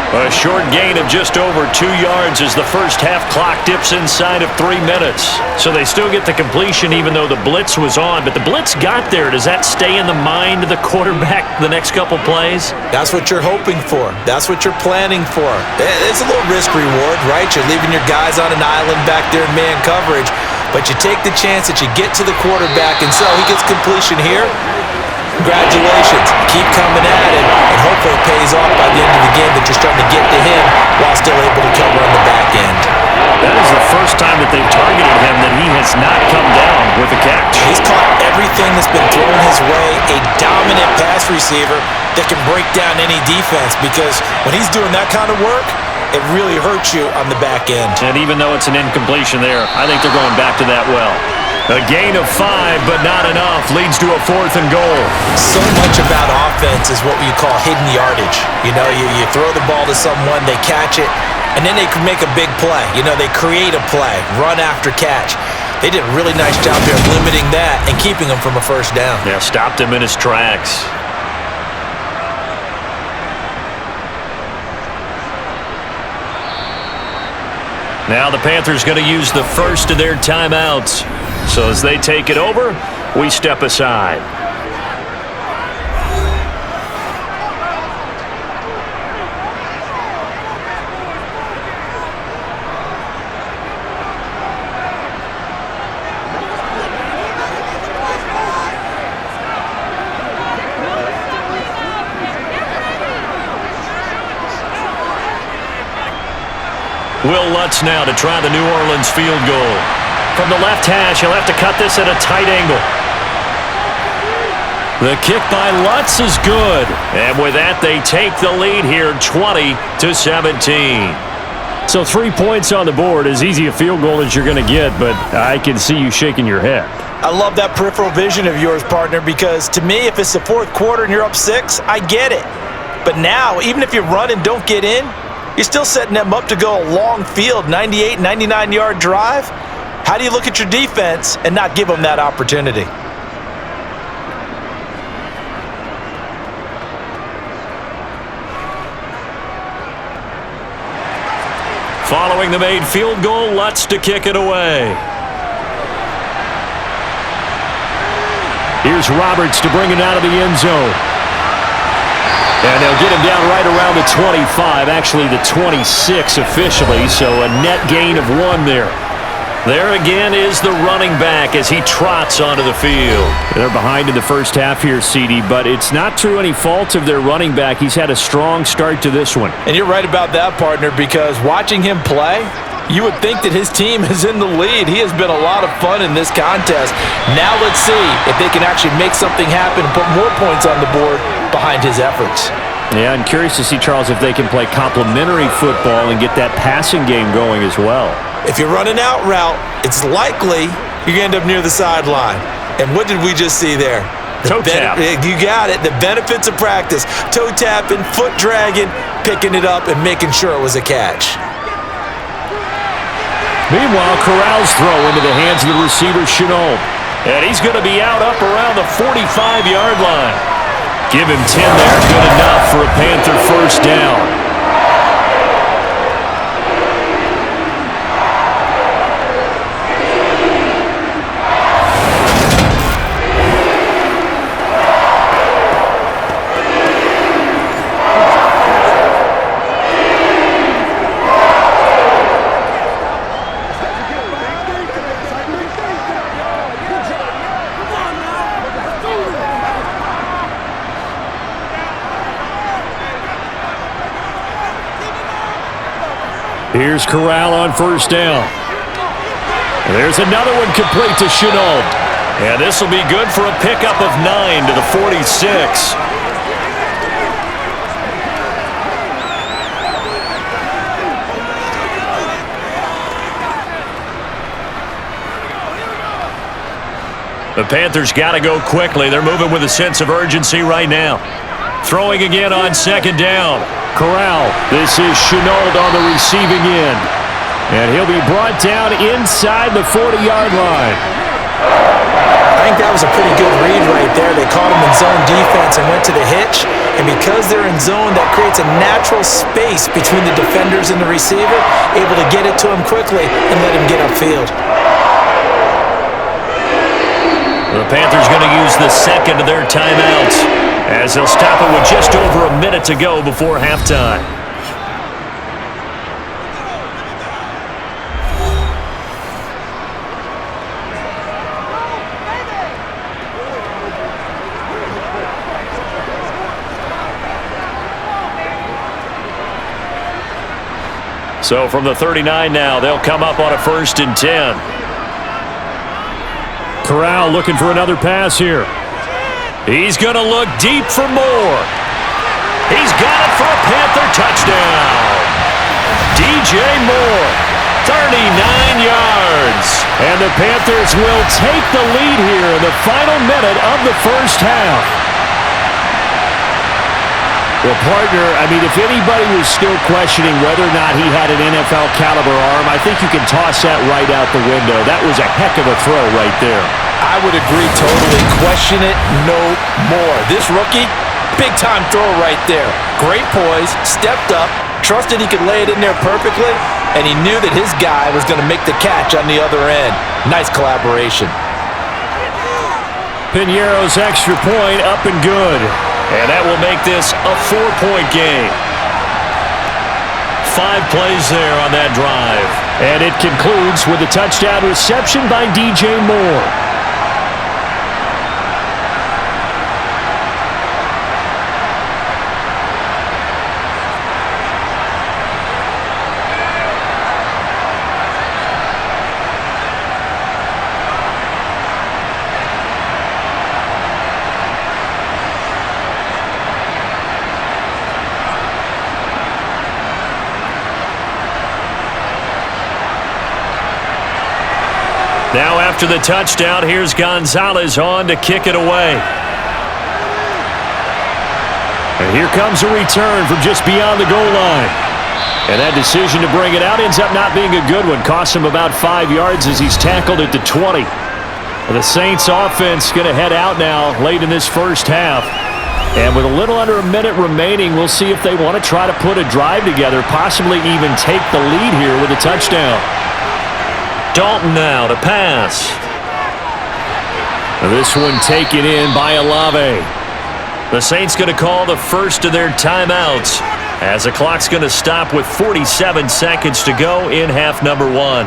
A short gain of just over 2 yards as the first half clock dips inside of 3 minutes. So they still get the completion even though the blitz was on. But the blitz got there. Does that stay in the mind of the quarterback the next couple plays? That's what you're hoping for. That's what you're planning for. It's a little risk reward, right? You're leaving your guys on an island back there in man coverage. But you take the chance that you get to the quarterback, and so he gets completion here. Congratulations. Keep coming at him, and hopefully it pays off by the end of the game that you're starting to get to him while still able to cover on the back end. That is the first time that they've targeted him that he has not come down with a catch. He's caught everything that's been thrown his way, a dominant pass receiver that can break down any defense, because when he's doing that kind of work, it really hurts you on the back end. And even though it's an incompletion there, I think they're going back to that well. A gain of 5, but not enough, leads to a 4th and goal. So much about offense is what you call hidden yardage. You know, you throw the ball to someone, they catch it, and then they can make a big play. You know, they create a play, run after catch. They did a really nice job here of limiting that and keeping him from a first down. Yeah, stopped him in his tracks. Now the Panthers going to use the first of their timeouts. So as they take it over, we step aside. Will Lutz now to try the New Orleans field goal. From the left hash, he'll have to cut this at a tight angle. The kick by Lutz is good. And with that, they take the lead here 20-17. So 3 points on the board, as easy a field goal as you're going to get, but I can see you shaking your head. I love that peripheral vision of yours, partner, because to me, if it's the fourth quarter and you're up 6, I get it. But now, even if you run and don't get in, you're still setting them up to go a long field, 98, 99-yard drive. How do you look at your defense and not give them that opportunity? Following the made field goal, Lutz to kick it away. Here's Roberts to bring it out of the end zone. And they'll get him down right around the 25, actually the 26 officially, so a net gain of 1 there. There again is the running back as he trots onto the field. They're behind in the first half here, CD, but it's not through any fault of their running back. He's had a strong start to this one. And you're right about that, partner, because watching him play, you would think that his team is in the lead. He has been a lot of fun in this contest. Now let's see if they can actually make something happen and put more points on the board behind his efforts. Yeah, I'm curious to see, Charles, if they can play complementary football and get that passing game going as well. If you're running out route, it's likely you're going to end up near the sideline. And what did we just see there? Toe tap. You got it. The benefits of practice. Toe tapping, foot dragging, picking it up, and making sure it was a catch. Meanwhile, Corral's throw into the hands of the receiver, Chenault. And he's going to be out up around the 45-yard line. Give him 10 there. Good enough for a Panther first down. Here's Corral on first down. There's another one complete to Chenault. And this will be good for a pickup of 9 to the 46. The Panthers got to go quickly. They're moving with a sense of urgency right now. Throwing again on second down. Corral. This is Chenault on the receiving end. And he'll be brought down inside the 40-yard line. Frank, that was a pretty good read right there. They caught him in zone defense and went to the hitch. And because they're in zone, that creates a natural space between the defenders and the receiver, able to get it to him quickly and let him get upfield. The Panthers going to use the second of their timeouts as they'll stop it with just over a minute to go before halftime. So from the 39 now, they'll come up on a 1st and 10. Corral looking for another pass here. He's going to look deep for more. He's got it for a Panther touchdown. DJ Moore, 39 yards. And the Panthers will take the lead here in the final minute of the first half. Well, partner, I mean, if anybody was still questioning whether or not he had an NFL caliber arm, I think you can toss that right out the window. That was a heck of a throw right there. I would agree totally. Question it no more. This rookie, big-time throw right there. Great poise, stepped up, trusted he could lay it in there perfectly, and he knew that his guy was going to make the catch on the other end. Nice collaboration. Piñeiro's extra point up and good. And that will make this a 4-point game. 5 plays there on that drive. And it concludes with a touchdown reception by DJ Moore. Now after the touchdown, here's Gonzalez on to kick it away. And here comes a return from just beyond the goal line. And that decision to bring it out ends up not being a good one. Costs him about 5 yards as he's tackled at the 20. The Saints offense going to head out now late in this first half. And with a little under a minute remaining, we'll see if they want to try to put a drive together, possibly even take the lead here with a touchdown. Dalton now to pass. This one taken in by Olave. The Saints going to call the first of their timeouts as the clock's going to stop with 47 seconds to go in half number 1.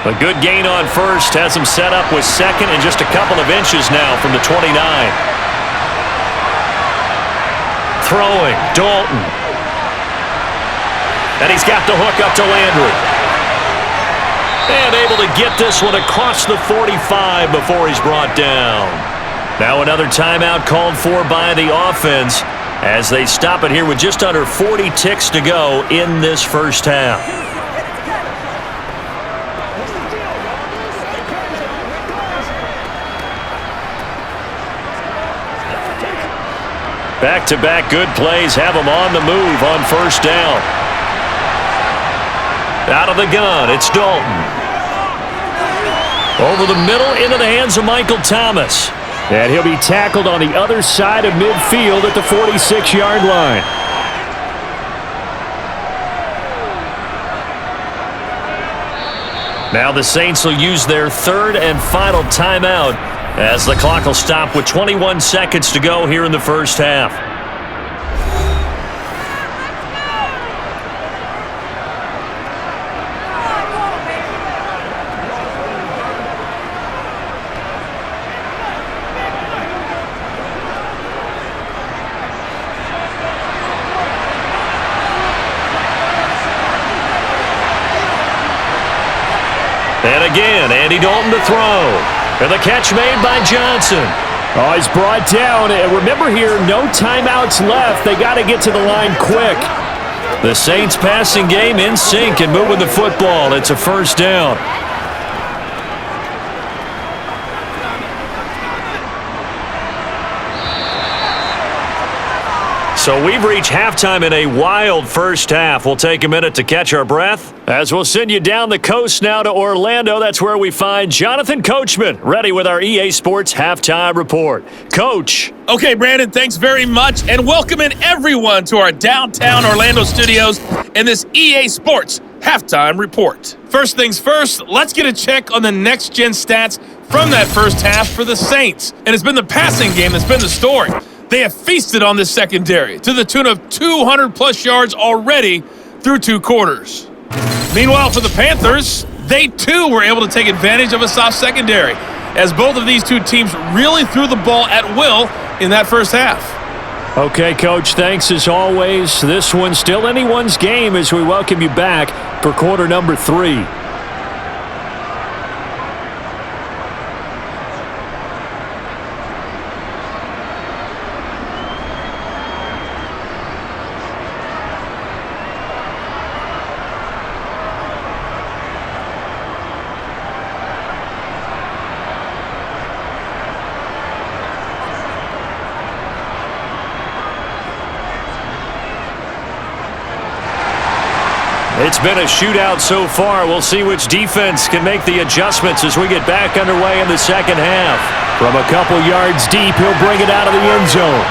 A good gain on first has him set up with second and just a couple of inches now from the 29. Throwing, Dalton. And he's got the hook up to Landry. And able to get this one across the 45 before he's brought down. Now another timeout called for by the offense as they stop it here with just under 40 ticks to go in this first half. Back-to-back good plays have him on the move on first down. Out of the gun, it's Dalton. Over the middle, into the hands of Michael Thomas. And he'll be tackled on the other side of midfield at the 46-yard line. Now the Saints will use their third and final timeout as the clock will stop with 21 seconds to go here in the first half. And again, Andy Dalton to throw. And the catch made by Johnson. Oh, he's brought down. And remember here, no timeouts left. They got to get to the line quick. The Saints passing game in sync and moving the football. It's a first down. So we've reached halftime in a wild first half. We'll take a minute to catch our breath as we'll send you down the coast now to Orlando. That's where we find Jonathan Coachman, ready with our EA Sports Halftime Report. Coach. Okay, Brandon, thanks very much, and welcome in everyone to our downtown Orlando studios and this EA Sports Halftime Report. First things first, let's get a check on the next-gen stats from that first half for the Saints. And it's been the passing game that's been the story. They have feasted on this secondary to the tune of 200-plus yards already through 2 quarters. Meanwhile, for the Panthers, they too were able to take advantage of a soft secondary, as both of these two teams really threw the ball at will in that first half. Okay, Coach, thanks as always. This one's still anyone's game as we welcome you back for quarter number 3. It's been a shootout so far. We'll see which defense can make the adjustments as we get back underway in the second half. From a couple yards deep, he'll bring it out of the end zone.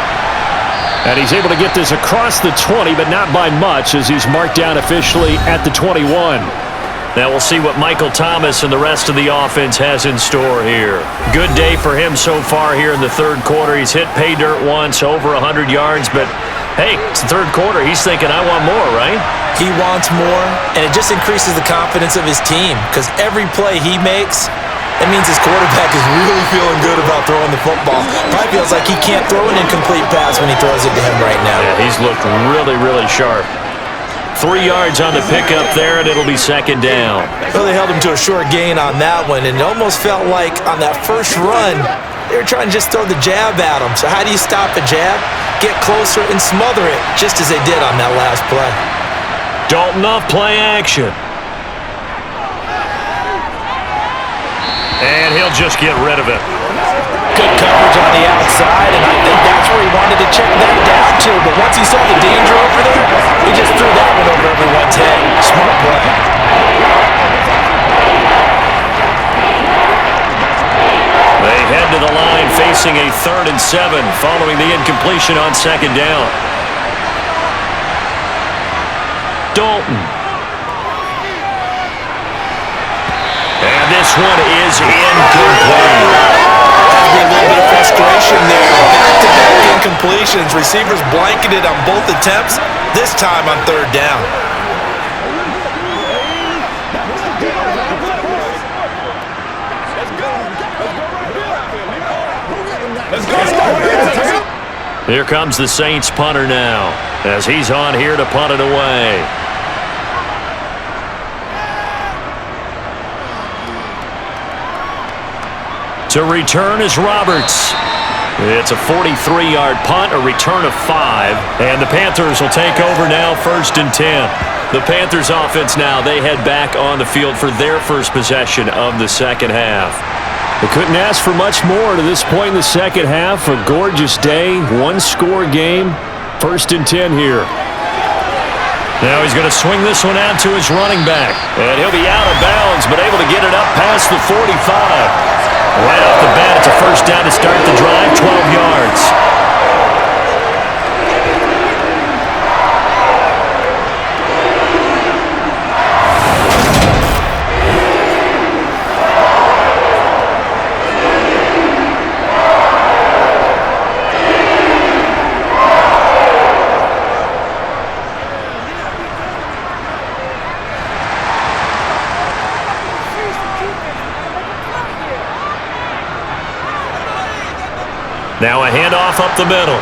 And he's able to get this across the 20, but not by much, as he's marked down officially at the 21. Now we'll see what Michael Thomas and the rest of the offense has in store here. Good day for him so far here in the third quarter. He's hit pay dirt once, over 100 yards, but hey, it's the third quarter. He's thinking, I want more, right? He wants more, and it just increases the confidence of his team because every play he makes, that means his quarterback is really feeling good about throwing the football. Probably feels like he can't throw an incomplete pass when he throws it to him right now. Yeah, he's looked really, really sharp. 3 yards on the pickup there, and it'll be second down. Well, they held him to a short gain on that one, and it almost felt like on that first run, they were trying to just throw the jab at him. So how do you stop a jab? Get closer and smother it, just as they did on that last play. Dalton off play action. And he'll just get rid of it. Good coverage on the outside, and I think that's where he wanted to check that down to. But once he saw the danger over there, he just threw that one over everyone's head. Smart play. They head to the line facing a 3rd and 7 following the incompletion on second down. Dalton. And this one is incomplete. There's been a little bit of frustration there. Back-to-back incompletions. Receivers blanketed on both attempts, this time on 3rd down. Here comes the Saints punter now, as he's on here to punt it away. To return is Roberts. It's a 43-yard punt, a return of 5, and the Panthers will take over now 1st and 10. The Panthers offense now, they head back on the field for their first possession of the second half. They couldn't ask for much more to this point in the second half. A gorgeous day, 1-score game, 1st and 10 here. Now he's going to swing this one out to his running back, and he'll be out of bounds, but able to get it up past the 45. Right off the bat, it's a first down to start the drive, 12 yards. Now a handoff up the middle.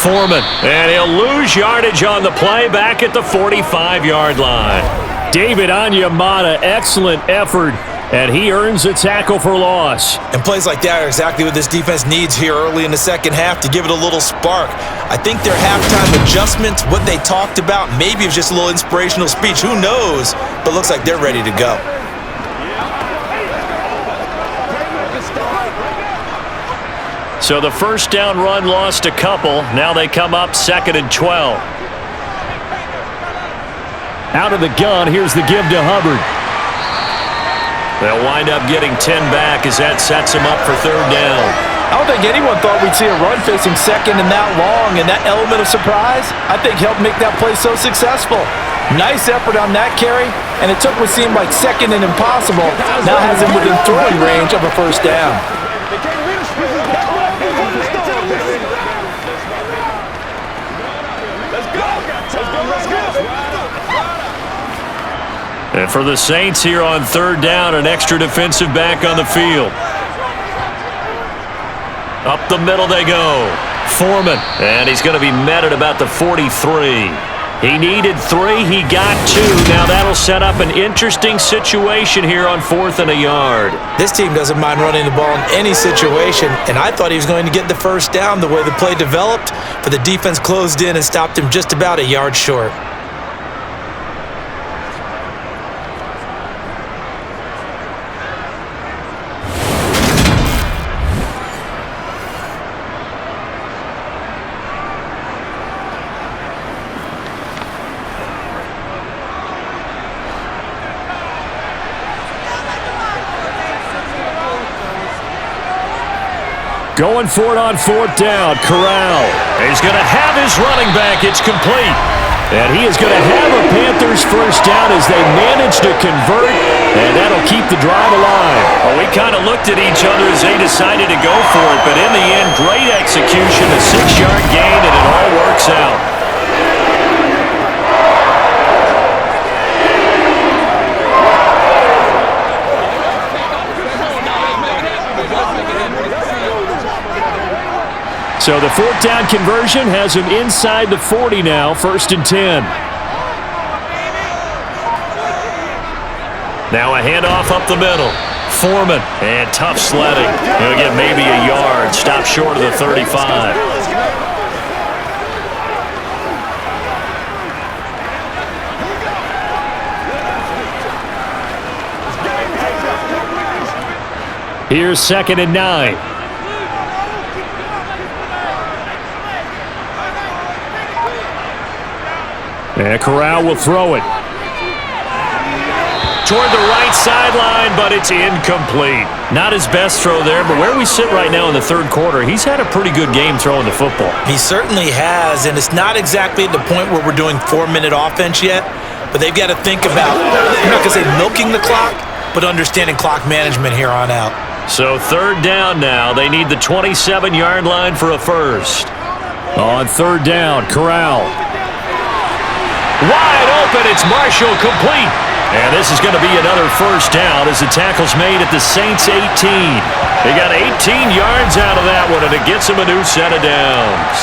Foreman, and he'll lose yardage on the play back at the 45-yard line. David Onyemata, excellent effort, and he earns a tackle for loss. And plays like that are exactly what this defense needs here early in the second half to give it a little spark. I think their halftime adjustments, what they talked about, maybe it was just a little inspirational speech. Who knows? But looks like they're ready to go. So the first down run lost a couple. Now they come up 2nd and 12. Out of the gun, here's the give to Hubbard. They'll wind up getting 10 back as that sets them up for 3rd down. I don't think anyone thought we'd see a run facing 2nd and that long, and that element of surprise, I think, helped make that play so successful. Nice effort on that carry, and it took what seemed like 2nd and impossible, now has him within throwing range of a 1st down. And for the Saints here on 3rd down, an extra defensive back on the field. Up the middle they go. Foreman. And he's going to be met at about the 43. He needed 3. He got 2. Now that'll set up an interesting situation here on 4th and a yard. This team doesn't mind running the ball in any situation, and I thought he was going to get the 1st down the way the play developed, but the defense closed in and stopped him just about a yard short. Going for it on 4th down. Corral. He's going to have his running back. It's complete. And he is going to have a Panthers 1st down as they manage to convert, and that'll keep the drive alive. Well, we kind of looked at each other as they decided to go for it, but in the end, great execution, a 6-yard gain, and it all works out. So the 4th down conversion has him inside the 40 now, 1st and 10. Now a handoff up the middle. Foreman, and tough sledding. He'll get maybe a yard, stop short of the 35. Here's 2nd and 9. And Corral will throw it. Toward the right sideline, but it's incomplete. Not his best throw there, but where we sit right now in the 3rd quarter, he's had a pretty good game throwing the football. He certainly has, and it's not exactly at the point where we're doing 4-minute offense yet, but they've got to think about, I'm not going to say milking the clock, but understanding clock management here on out. So 3rd down now. They need the 27-yard line for a 1st. On 3rd down, Corral. Wide open, it's Marshall, complete. And this is going to be another 1st down as the tackle's made at the Saints' 18. They got 18 yards out of that one, and it gets them a new set of downs.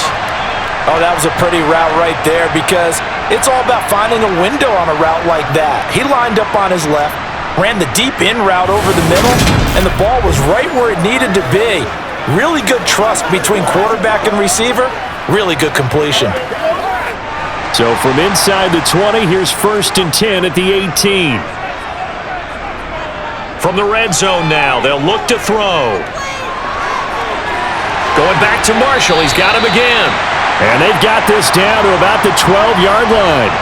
Oh, that was a pretty route right there because it's all about finding a window on a route like that. He lined up on his left, ran the deep in route over the middle, and the ball was right where it needed to be. Really good trust between quarterback and receiver. Really good completion. So from inside the 20, here's 1st and 10 at the 18. From the red zone now, they'll look to throw. Going back to Marshall, he's got him again. And they've got this down to about the 12-yard line.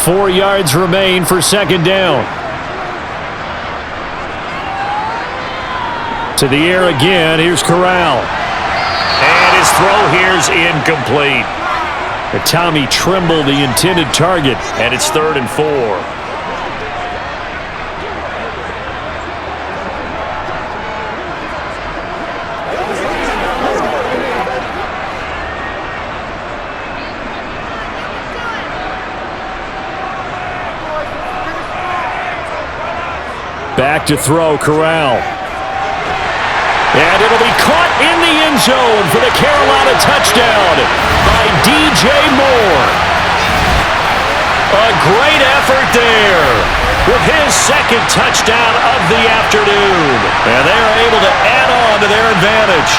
Four yards remain for 2nd down. To the air again. Here's Corral. And his throw here's incomplete. Tommy Tremble, the intended target, and it's 3rd and 4. Back to throw, Corral. And it'll be caught in the end zone for the Carolina touchdown by DJ Moore. A great effort there with his 2nd touchdown of the afternoon. And they're able to add on to their advantage.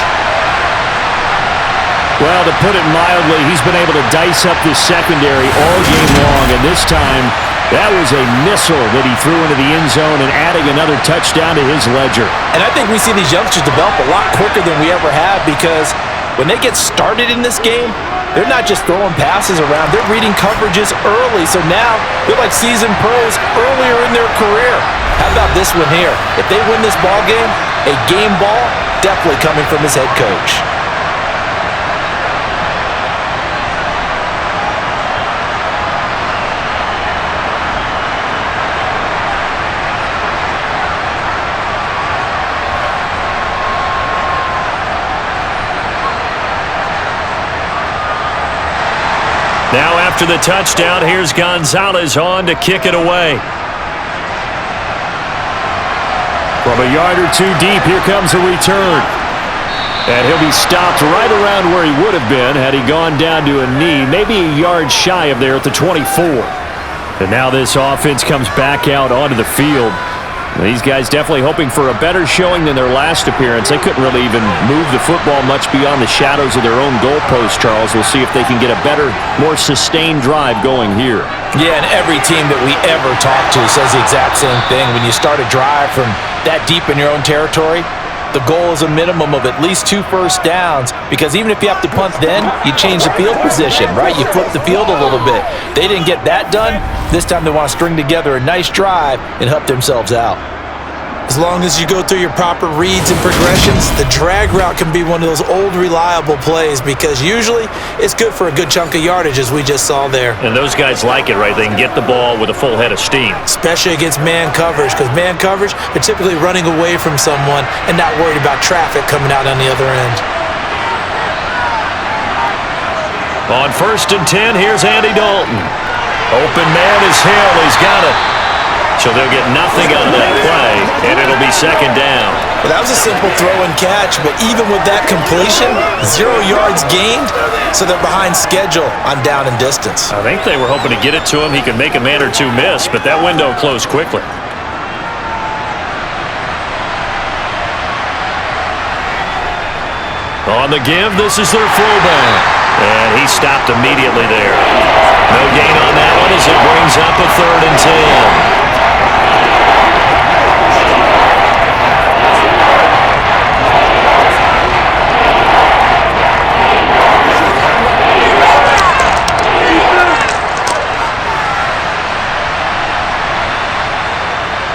Well, to put it mildly, he's been able to dice up this secondary all game long, and this time that was a missile that he threw into the end zone and adding another touchdown to his ledger. And I think we see these youngsters develop a lot quicker than we ever have, because when they get started in this game, they're not just throwing passes around. They're reading coverages early, so now they're like seasoned pros earlier in their career. How about this one here? If they win this ball game, a game ball definitely coming from his head coach. Now after the touchdown, here's Gonzalez on to kick it away. From a yard or two deep, here comes a return. And he'll be stopped right around where he would have been had he gone down to a knee, maybe a yard shy of there at the 24. And now this offense comes back out onto the field. These guys definitely hoping for a better showing than their last appearance. They couldn't really even move the football much beyond the shadows of their own goalpost, Charles. We'll see if they can get a better, more sustained drive going here. Yeah, and every team that we ever talk to says the exact same thing. When you start a drive from that deep in your own territory, the goal is a minimum of at least 2 first downs, because even if you have to punt then, you change the field position, right? You flip the field a little bit. They didn't get that done. This time they want to string together a nice drive and help themselves out. As long as you go through your proper reads and progressions, the drag route can be one of those old reliable plays, because usually it's good for a good chunk of yardage, as we just saw there. And those guys like it, right? They can get the ball with a full head of steam. Especially against man coverage, because man coverage, they're typically running away from someone and not worried about traffic coming out on the other end. On 1st and 10, here's Andy Dalton. Open man is Hill. He's got it. So they'll get nothing out of that play, and it'll be 2nd down. Well, that was a simple throw and catch, but even with that completion, 0 yards gained, so they're behind schedule on down and distance. I think they were hoping to get it to him. He could make a man or two miss, but that window closed quickly. On the give, this is their fullback. And he stopped immediately there. No gain on that one as it brings up a 3rd and 10.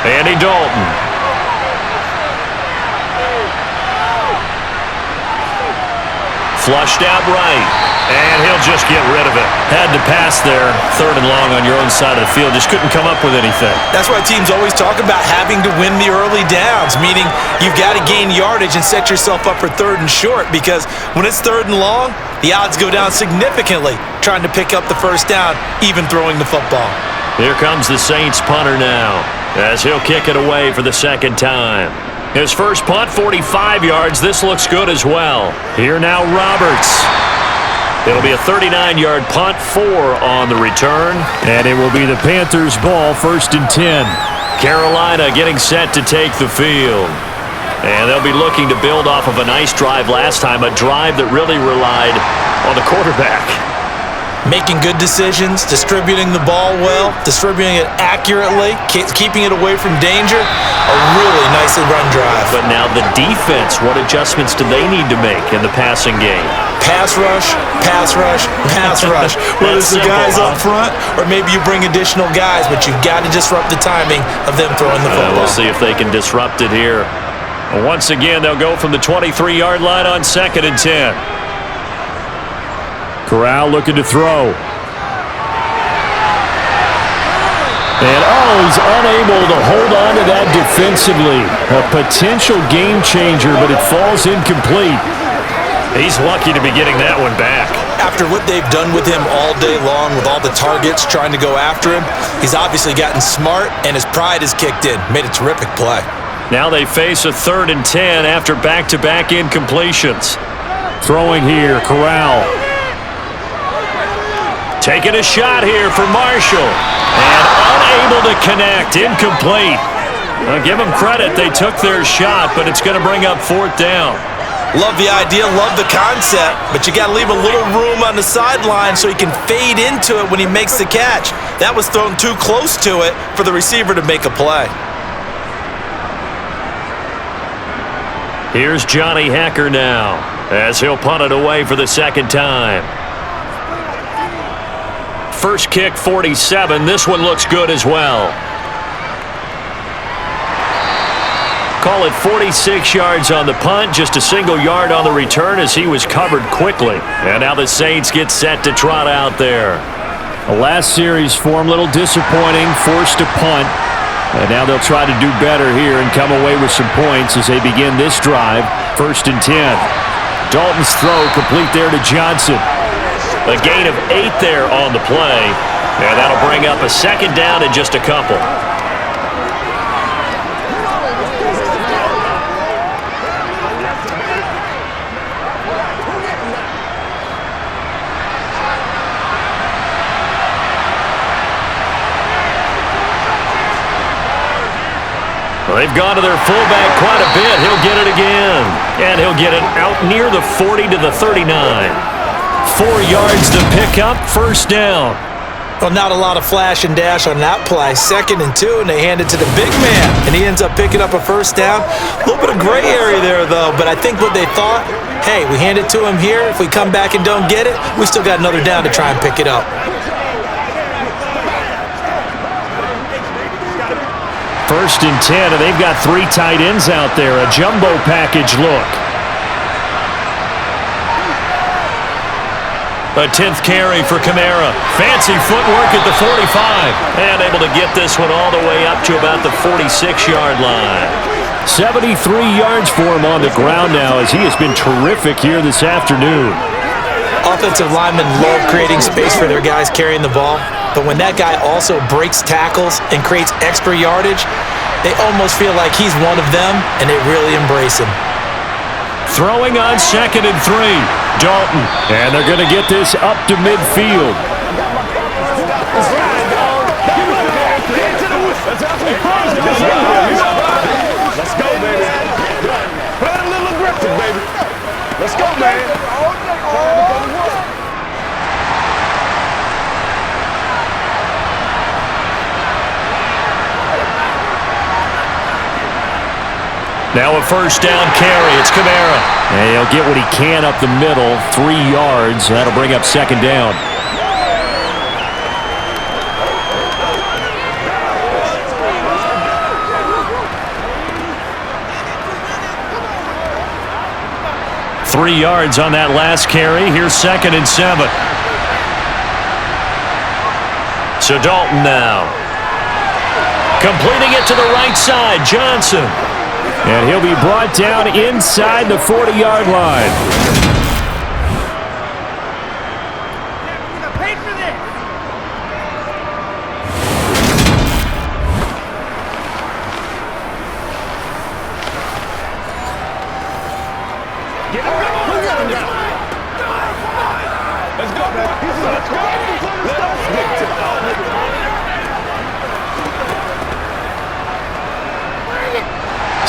Andy Dalton. Flushed out right, and he'll just get rid of it. Had to pass there, 3rd and long on your own side of the field. Just couldn't come up with anything. That's why teams always talk about having to win the early downs, meaning you've got to gain yardage and set yourself up for 3rd and short, because when it's 3rd and long, the odds go down significantly trying to pick up the 1st down, even throwing the football. Here comes the Saints punter now, as he'll kick it away for the 2nd time. His first punt, 45 yards. This looks good as well. Here now, Roberts. It'll be a 39-yard punt, 4 on the return. And it will be the Panthers' ball, 1st and 10. Carolina getting set to take the field. And they'll be looking to build off of a nice drive last time, a drive that really relied on the quarterback. Making good decisions, distributing the ball well, distributing it accurately, keeping it away from danger. A really nicely run drive. But now the defense, what adjustments do they need to make in the passing game? Pass rush, pass rush, pass rush. Whether it's the guys up front or maybe you bring additional guys, but you've got to disrupt the timing of them throwing the football. We'll see if they can disrupt it here. Once again, they'll go from the 23-yard line on 2nd and 10. Corral looking to throw. And, he's unable to hold on to that defensively. A potential game changer, but it falls incomplete. He's lucky to be getting that one back. After what they've done with him all day long, with all the targets trying to go after him, he's obviously gotten smart, and his pride has kicked in. Made a terrific play. Now they face a 3rd and 10 after back-to-back incompletions. Throwing here, Corral. Taking a shot here for Marshall. And unable to connect. Incomplete. I'll give them credit. They took their shot, but it's going to bring up 4th down. Love the idea, love the concept, but you got to leave a little room on the sideline so he can fade into it when he makes the catch. That was thrown too close to it for the receiver to make a play. Here's Johnny Hacker now, as he'll punt it away for the second time. First kick, 47. This one looks good as well. Call it 46 yards on the punt, just a single yard on the return as he was covered quickly. And now the Saints get set to trot out there. The last series for him, a little disappointing, forced to punt. And now they'll try to do better here and come away with some points as they begin this drive. 1st and 10. Dalton's throw complete there to Johnson. A gain of 8 there on the play. And that'll bring up a second down and just a couple. They've gone to their fullback quite a bit. He'll get it again. And he'll get it out near the 40 to the 39. 4 yards to pick up, first down. Well, not a lot of flash and dash on that play. 2nd and 2, and they hand it to the big man. And he ends up picking up a first down. A little bit of gray area there, though. But I think what they thought, hey, we hand it to him here. If we come back and don't get it, we still got another down to try and pick it up. First and 10, and they've got 3 tight ends out there. A jumbo package look. A 10th carry for Kamara. Fancy footwork at the 45. And able to get this one all the way up to about the 46-yard line. 73 yards for him on the ground now as he has been terrific here this afternoon. Offensive linemen love creating space for their guys carrying the ball. But when that guy also breaks tackles and creates extra yardage, they almost feel like he's one of them, and they really embrace him. Throwing on 2nd and 3. Dalton. And they're going to get this up to midfield. Let's go, baby. Play a little aggressive, baby. Let's go, man. Now a first down carry. It's Kamara. And he'll get what he can up the middle. 3 yards. That'll bring up second down. Three yards on that last carry. Here's 2nd and 7. So Dalton now. Completing it to the right side. Johnson. And he'll be brought down inside the 40-yard line.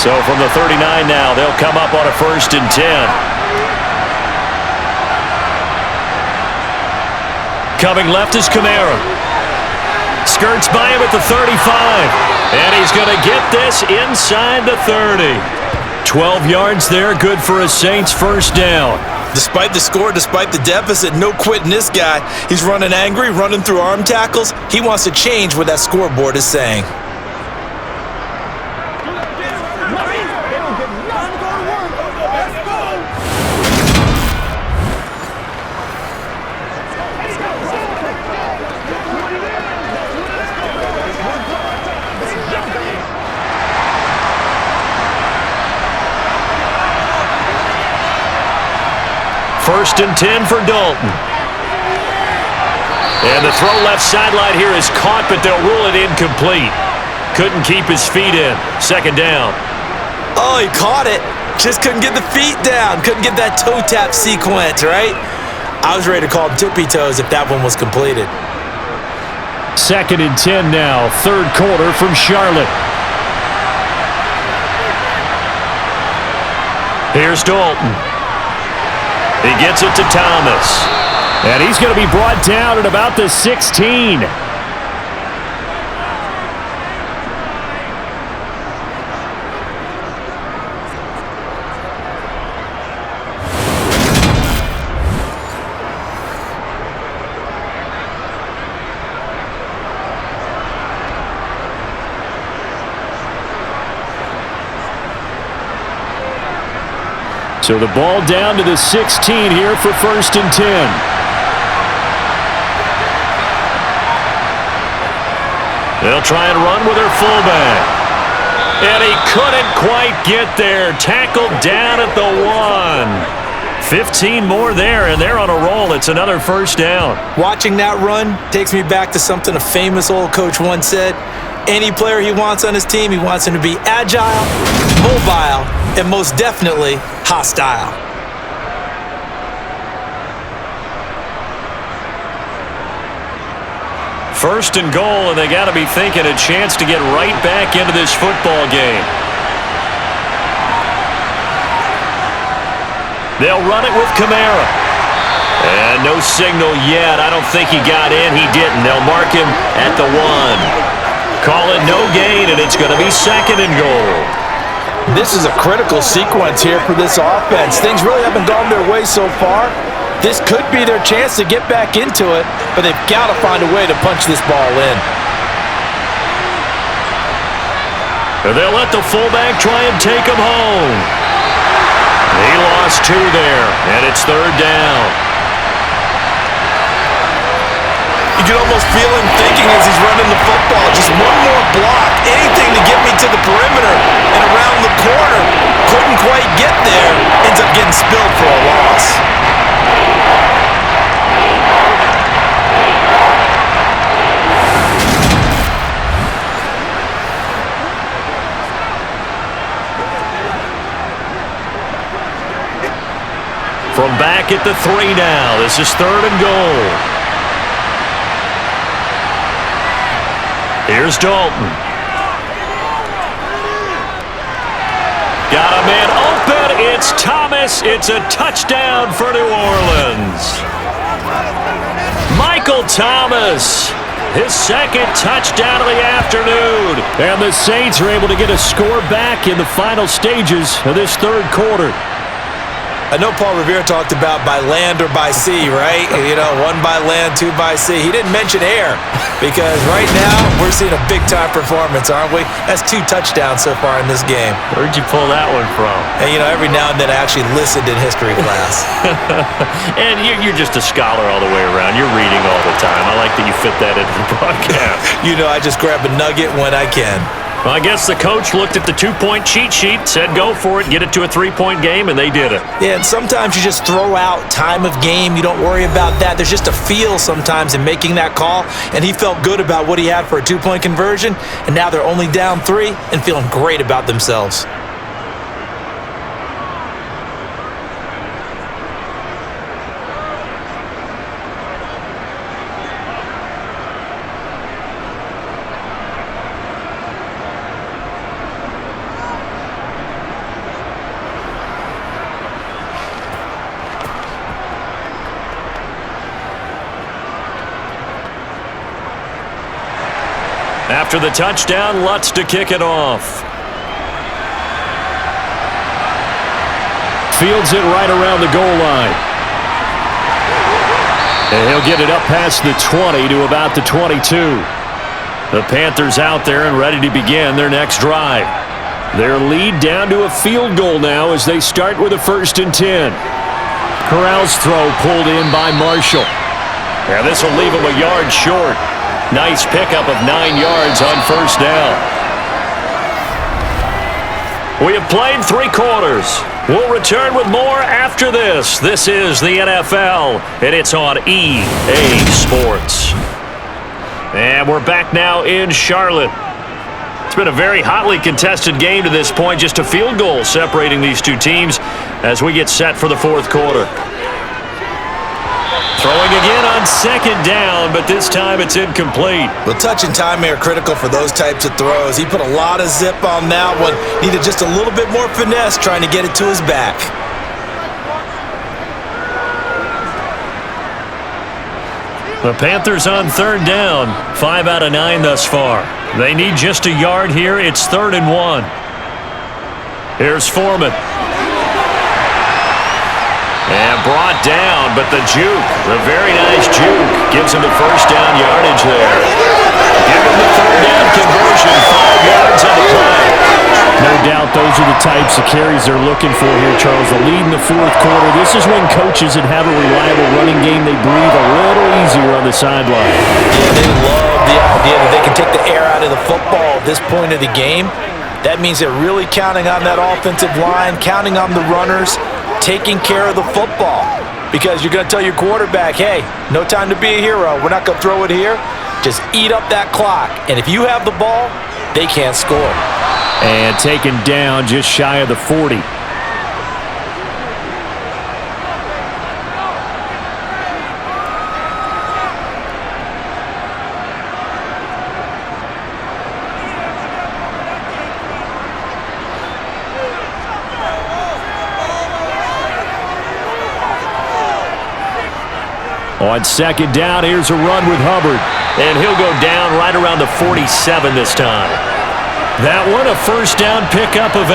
So from the 39 now, they'll come up on a 1st and 10. Coming left is Kamara. Skirts by him at the 35. And he's going to get this inside the 30. 12 yards there, good for a Saints first down. Despite the score, despite the deficit, no quitting this guy. He's running angry, running through arm tackles. He wants to change what that scoreboard is saying. First and 10 for Dalton. And the throw left sideline here is caught, but they'll rule it incomplete. Couldn't keep his feet in. Second down. Oh, he caught it. Just couldn't get the feet down. Couldn't get that toe tap sequence, right? I was ready to call him tippy toes if that one was completed. 2nd and 10 now. 3rd quarter from Charlotte. Here's Dalton. He gets it to Thomas. And he's going to be brought down at about the 16. So the ball down to the 16 here for 1st and 10. They'll try and run with their fullback. And he couldn't quite get there. Tackled down at the 1. 15 more there, and they're on a roll. It's another 1st down. Watching that run takes me back to something a famous old coach once said. Any player he wants on his team, he wants him to be agile, mobile, and most definitely hostile. First and goal, and they got to be thinking a chance to get right back into this football game. They'll run it with Kamara. And no signal yet. I don't think he got in. He didn't. They'll mark him at the 1. Call it no gain, and it's going to be 2nd and goal. This is a critical sequence here for this offense. Things really haven't gone their way so far. This could be their chance to get back into it, but they've got to find a way to punch this ball in. And they'll let the fullback try and take him home. He lost 2 there, and it's 3rd down. You can almost feel him thinking as he's running the football. Just one more block, anything to get me to the perimeter and around the corner. Couldn't quite get there. Ends up getting spilled for a loss. From back at the 3 now. This is 3rd and goal. Here's Dalton. Got a man open. It's Thomas. It's a touchdown for New Orleans. Michael Thomas. His 2nd touchdown of the afternoon. And the Saints are able to get a score back in the final stages of this 3rd quarter. I know Paul Revere talked about by land or by sea, right? You know, 1 by land, 2 by sea. He didn't mention air because right now we're seeing a big-time performance, aren't we? That's 2 touchdowns so far in this game. Where'd you pull that one from? And, you know, every now and then I actually listened in history class. And you're just a scholar all the way around. You're reading all the time. I like that you fit that into the broadcast. You know, I just grab a nugget when I can. Well, I guess the coach looked at the 2-point cheat sheet, said go for it, get it to a 3-point game, and they did it. Yeah, and sometimes you just throw out time of game. You don't worry about that. There's just a feel sometimes in making that call, and he felt good about what he had for a 2-point conversion, and now they're only down 3 and feeling great about themselves. After the touchdown, Lutz to kick it off. Fields it right around the goal line. And he'll get it up past the 20 to about the 22. The Panthers out there and ready to begin their next drive. Their lead down to a field goal now as they start with a 1st and 10. Corral's throw pulled in by Marshall. Yeah, this will leave him a yard short. Nice pickup of 9 yards on 1st down. We have played 3 quarters. We'll return with more after this. This is the NFL, and it's on EA Sports. And we're back now in Charlotte. It's been a very hotly contested game to this point. Just a field goal separating these 2 teams as we get set for the 4th quarter. Throwing again on 2nd down, but this time it's incomplete. Well, touch and time are critical for those types of throws. He put a lot of zip on that one. Needed just a little bit more finesse trying to get it to his back. The Panthers on third down. 5 out of 9 thus far. They need just a yard here. It's 3rd and 1. Here's Foreman. And brought down, but the juke, the very nice juke, gives him the first down yardage there. Give him the third down conversion, 5 yards on the play. No doubt those are the types of carries they're looking for here, Charles. The lead in the fourth quarter. This is when coaches that have a reliable running game, they breathe a little easier on the sideline. Yeah, they love the idea that they can take the air out of the football at this point of the game. That means they're really counting on that offensive line, counting on the runners, taking care of the football. Because you're going to tell your quarterback, hey, no time to be a hero. We're not going to throw it here. Just eat up that clock. And if you have the ball, they can't score. And taken down just shy of the 40. On second down, here's a run with Hubbard. And he'll go down right around the 47 this time. That one, a first down pickup of 8.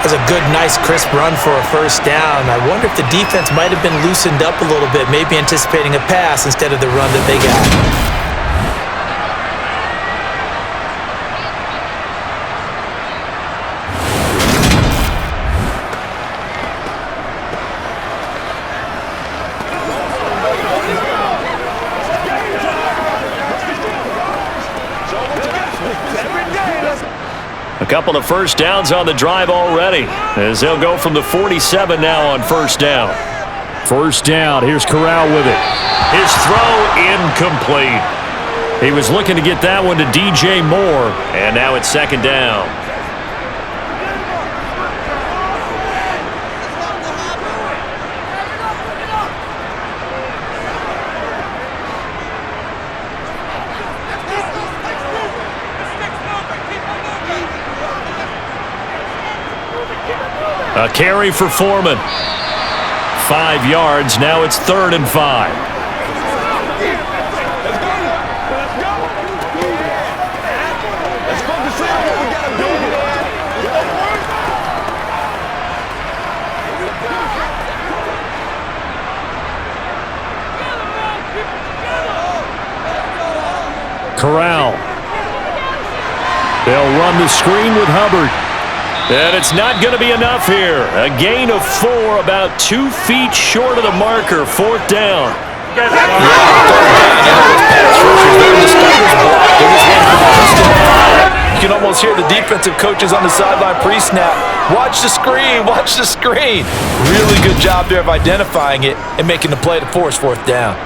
That's a good, nice, crisp run for a first down. I wonder if the defense might have been loosened up a little bit, maybe anticipating a pass instead of the run that they got. A couple of first downs on the drive already, as they'll go from the 47 now on first down. First down, here's Corral with it. His throw incomplete. He was looking to get that one to DJ Moore. And now it's second down. A carry for Foreman. 5 yards. Now it's 3rd and 5. Let's focus on what we got to do here. Corral. They'll run the screen with Hubbard. And it's not going to be enough here. A gain of 4, about 2 feet short of the marker. 4th down. You can almost hear the defensive coaches on the sideline pre-snap. Watch the screen, watch the screen. Really good job there of identifying it and making the play to force 4th down.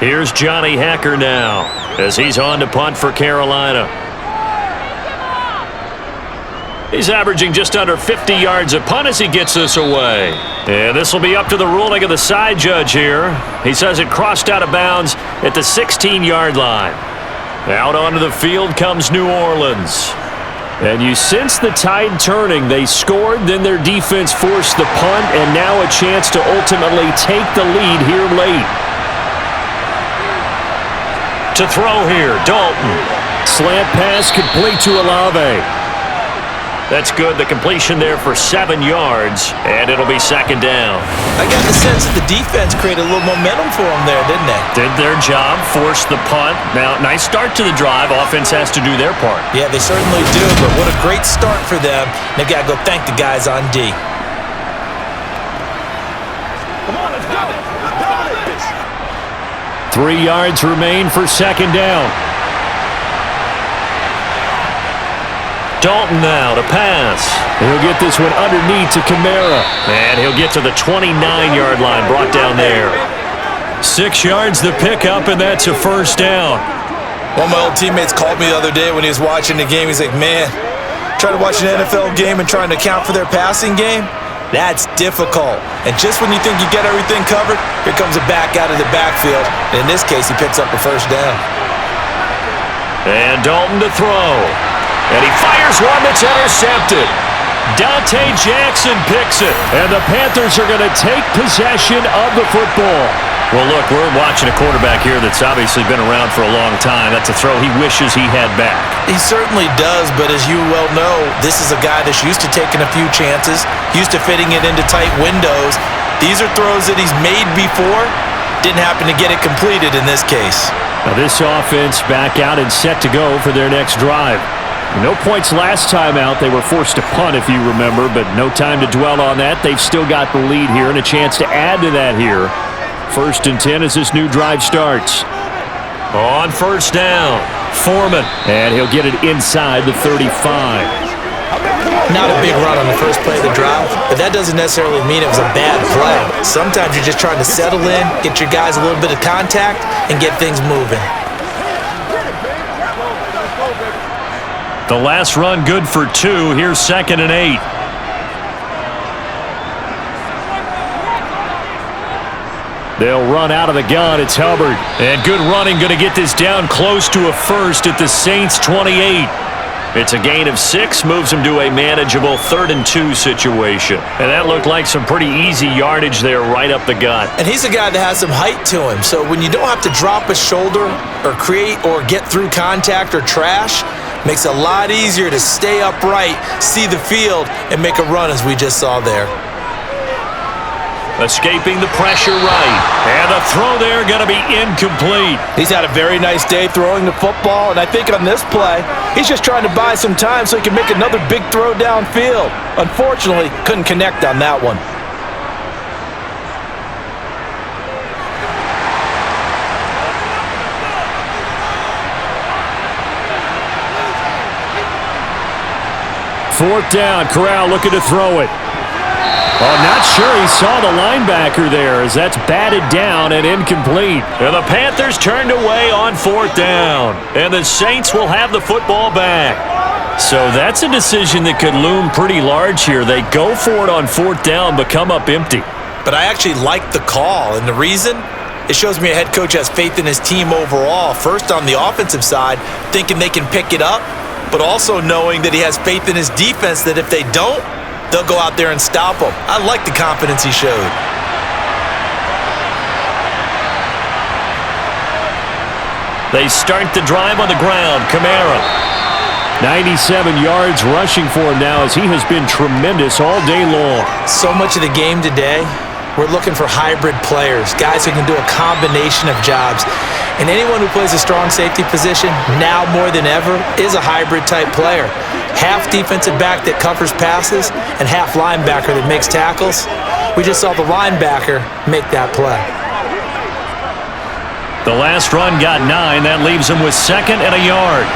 Here's Johnny Hacker now, as he's on to punt for Carolina. He's averaging just under 50 yards a punt as he gets this away. And this will be up to the ruling of the side judge here. He says it crossed out of bounds at the 16-yard line. Out onto the field comes New Orleans. And you sense the tide turning. They scored, then their defense forced the punt, and now a chance to ultimately take the lead here late. To throw here, Dalton. Slant pass complete to Olave. That's good. The completion there for 7 yards, and it'll be second down. I got the sense that the defense created a little momentum for them there, didn't they? Did their job, forced the punt. Now, nice start to the drive. Offense has to do their part. Yeah, they certainly do, but what a great start for them. They've got to go thank the guys on D. Come on, let's go. 3 yards remain for second down. Dalton now to pass. He'll get this one underneath to Kamara. And he'll get to the 29-yard line, brought down there. 6 yards the pickup, and that's a first down. One of my old teammates called me the other day when he was watching the game. He's like, man, trying to watch an NFL game and trying to account for their passing game? That's difficult. And just when you think you get everything covered, here comes a back out of the backfield. And in this case, he picks up a first down. And Dalton to throw. And he fires one that's intercepted. Dante Jackson picks it, and the Panthers are going to take possession of the football. Well, look, we're watching a quarterback here that's obviously been around for a long time. That's a throw he wishes he had back. He certainly does, but as you well know, this is a guy that's used to taking a few chances, used to fitting it into tight windows. These are throws that he's made before. Didn't happen to get it completed in this case. Now this offense back out and set to go for their next drive. No points last time out. They were forced to punt, if you remember, but no time to dwell on that. They've still got the lead here and a chance to add to that here. 1st and 10 as this new drive starts. On 1st down, Foreman, and he'll get it inside the 35. Not a big run on the first play of the drive, but that doesn't necessarily mean it was a bad play. Sometimes you're just trying to settle in, get your guys a little bit of contact, and get things moving. The last run good for 2. Here's 2nd and 8. They'll run out of the gun. It's Hubbard. And good running, going to get this down close to a first at the Saints' 28. It's a gain of 6, moves them to a manageable 3rd and 2 situation. And that looked like some pretty easy yardage there right up the gut. And he's a guy that has some height to him, so when you don't have to drop a shoulder or create or get through contact or trash, makes it a lot easier to stay upright, see the field, and make a run as we just saw there. Escaping the pressure right. And the throw there going to be incomplete. He's had a very nice day throwing the football, and I think on this play, he's just trying to buy some time so he can make another big throw downfield. Unfortunately, couldn't connect on that one. Fourth down, Corral looking to throw it. Oh, not sure he saw the linebacker there as that's batted down and incomplete. And the Panthers turned away on 4th down. And the Saints will have the football back. So that's a decision that could loom pretty large here. They go for it on 4th down but come up empty. But I actually like the call, and the reason? It shows me a head coach has faith in his team overall. First on the offensive side, thinking they can pick it up, but also knowing that he has faith in his defense that if they don't, they'll go out there and stop him. I like the confidence he showed. They start the drive on the ground. Kamara. 97 yards rushing for him now as he has been tremendous all day long. So much of the game today, we're looking for hybrid players, guys who can do a combination of jobs. And anyone who plays a strong safety position, now more than ever, is a hybrid type player. Half defensive back that covers passes and half linebacker that makes tackles. We just saw the linebacker make that play. The last run got 9. That leaves him with 2nd and a yard.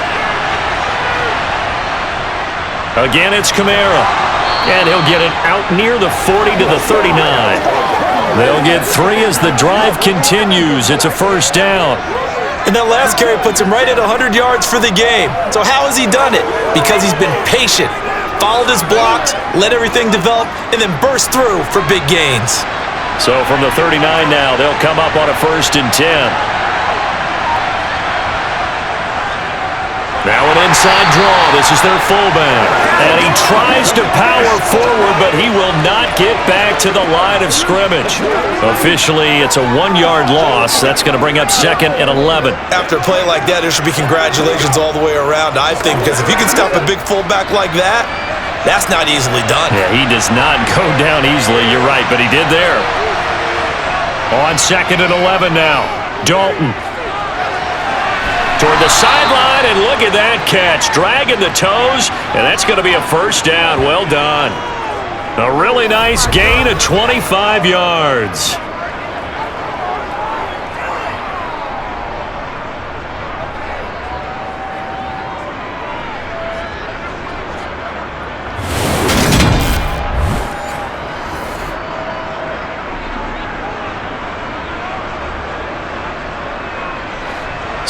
Again, it's Kamara. And he'll get it out near the 40 to the 39. They'll get 3 as the drive continues. It's a 1st down. And that last carry puts him right at 100 yards for the game. So how has he done it? Because he's been patient, followed his blocks, let everything develop, and then burst through for big gains. So from the 39 now, they'll come up on a 1st and 10. Now an inside draw. This is their fullback. And he tries to power forward, but he will not get back to the line of scrimmage. Officially, it's a 1-yard loss. That's going to bring up 2nd and 11. After a play like that, there should be congratulations all the way around, I think, because if you can stop a big fullback like that, that's not easily done. Yeah, he does not go down easily. You're right, but he did there. On 2nd and 11 now. Dalton. Toward the sideline, and look at that catch. Dragging the toes, and that's going to be a 1st down. Well done. A really nice gain of 25 yards.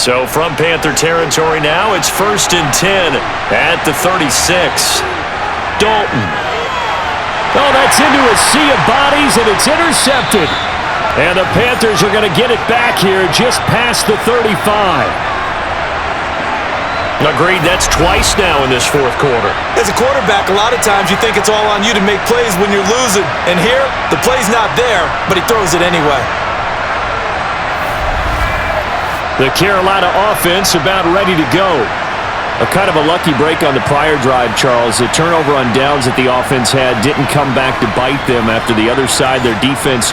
So from Panther territory now, it's 1st and 10 at the 36. Dalton. Oh, that's into a sea of bodies, and it's intercepted. And the Panthers are going to get it back here just past the 35. Agreed, that's twice now in this fourth quarter. As a quarterback, a lot of times you think it's all on you to make plays when you're losing. And here, the play's not there, but he throws it anyway. The Carolina offense about ready to go. A kind of a lucky break on the prior drive, Charles. The turnover on downs that the offense had didn't come back to bite them after the other side. Their defense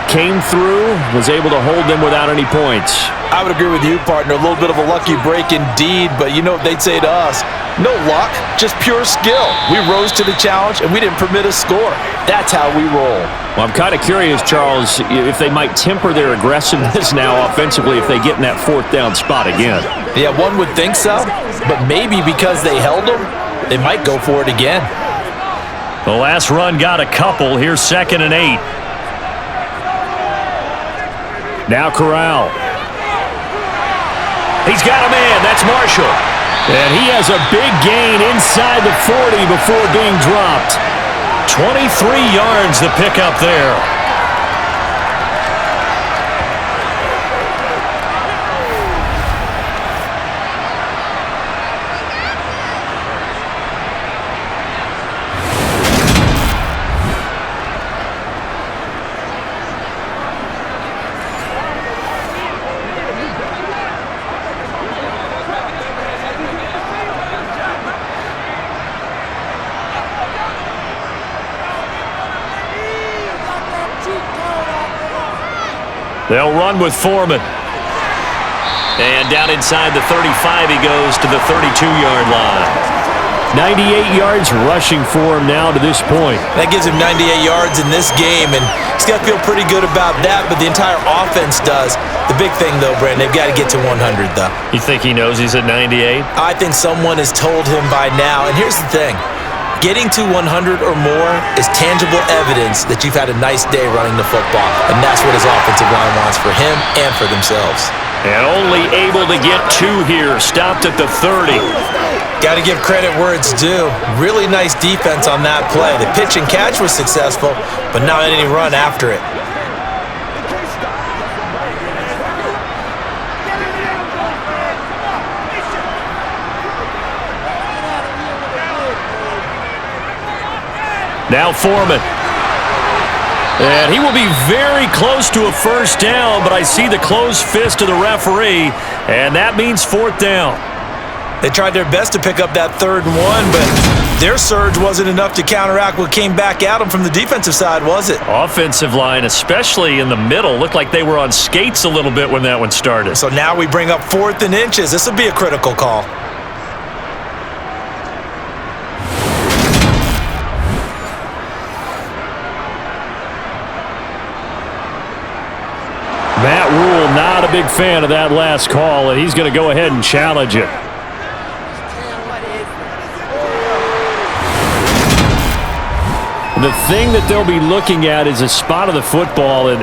came through, was able to hold them without any points. I would agree with you, partner. A little bit of a lucky break indeed, but you know what they'd say to us? No luck, just pure skill. We rose to the challenge, and we didn't permit a score. That's how we roll. Well, I'm kind of curious, Charles, if they might temper their aggressiveness now offensively if they get in that fourth down spot again. Yeah, one would think so, but maybe because they held them, they might go for it again. The last run got a couple. Here's 2nd and 8. Now Corral. He's got a man. That's Marshall. And he has a big gain inside the 40 before being dropped. 23 yards to pick up there. They'll run with Foreman. And down inside the 35, he goes to the 32-yard line. 98 yards rushing for him now to this point. That gives him 98 yards in this game, and he's got to feel pretty good about that, but the entire offense does. The big thing, though, Brandon, they've got to get to 100, though. You think he knows he's at 98? I think someone has told him by now, and here's the thing. Getting to 100 or more is tangible evidence that you've had a nice day running the football, and that's what his offensive line wants for him and for themselves. And only able to get 2 here, stopped at the 30. Got to give credit where it's due. Really nice defense on that play. The pitch and catch was successful, but not any run after it. Now Foreman. And he will be very close to a first down, but I see the closed fist of the referee, and that means 4th down. They tried their best to pick up that 3rd and 1, but their surge wasn't enough to counteract what came back at them from the defensive side, was it? Offensive line, especially in the middle, looked like they were on skates a little bit when that one started. So now we bring up 4th and inches. This will be a critical call. Matt Rule not a big fan of that last call, and he's going to go ahead and challenge it. The thing that they'll be looking at is a spot of the football, and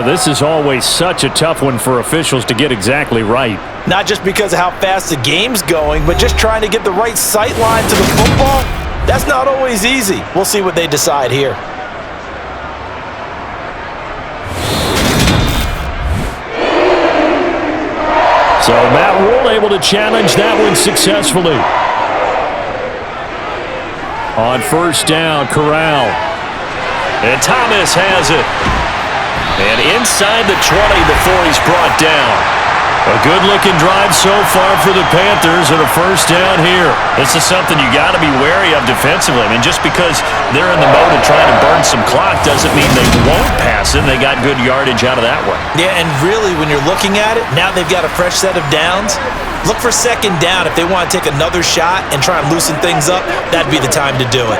this is always such a tough one for officials to get exactly right. Not just because of how fast the game's going, but just trying to get the right sight line to the football. That's not always easy. We'll see what they decide here. So Matt Rule able to challenge that one successfully. On first down, Corral. And Thomas has it. And inside the 20 before he's brought down. A good-looking drive so far for the Panthers and a first down here. This is something you got to be wary of defensively. I mean, just because they're in the mode of trying to burn some clock doesn't mean they won't pass it. They got good yardage out of that one. Yeah, and really, when you're looking at it, now they've got a fresh set of downs. Look for 2nd down. If they want to take another shot and try and loosen things up, that'd be the time to do it.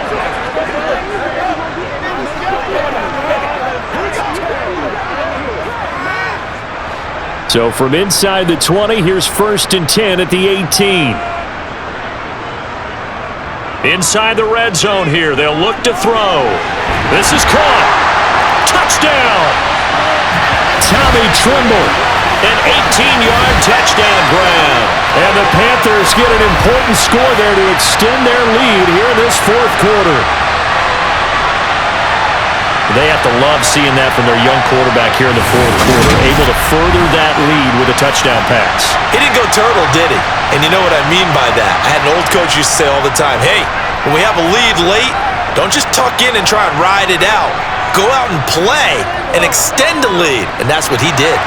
So from inside the 20, here's 1st and 10 at the 18. Inside the red zone here, they'll look to throw. This is caught. Touchdown! Tommy Tremble, an 18-yard touchdown grab. And the Panthers get an important score there to extend their lead here in this 4th quarter. They have to love seeing that from their young quarterback here in the fourth quarter, able to further that lead with a touchdown pass. He didn't go turtle, did he? And you know what I mean by that. I had an old coach used to say all the time, hey, when we have a lead late, don't just tuck in and try and ride it out. Go out and play and extend the lead. And that's what he did.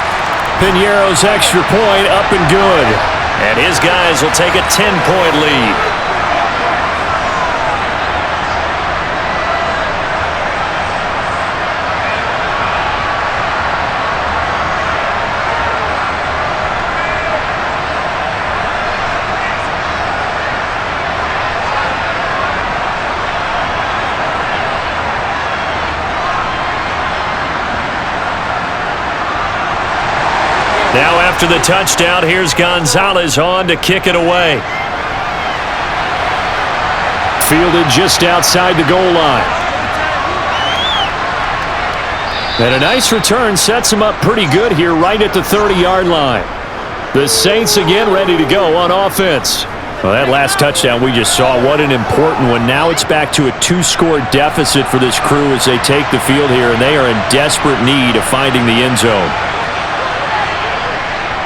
Piñeiro's extra point up and good. And his guys will take a 10-point lead. Now after the touchdown, here's Gonzalez on to kick it away. Fielded just outside the goal line. And a nice return sets him up pretty good here right at the 30-yard line. The Saints again ready to go on offense. Well, that last touchdown we just saw, what an important one. Now it's back to a 2-score deficit for this crew as they take the field here, and they are in desperate need of finding the end zone.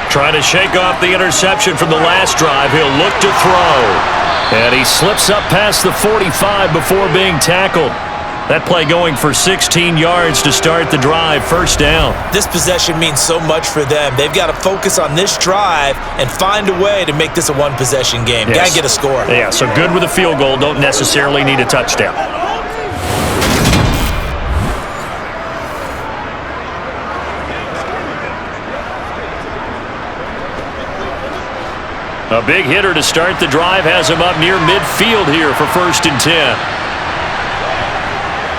Trying to shake off the interception from the last drive. He'll look to throw. And he slips up past the 45 before being tackled. That play going for 16 yards to start the drive, first down. This possession means so much for them. They've got to focus on this drive and find a way to make this a one-possession game. Yes. Got to get a score. Yeah, so good with a field goal. Don't necessarily need a touchdown. A big hitter to start the drive has him up near midfield here for 1st and 10.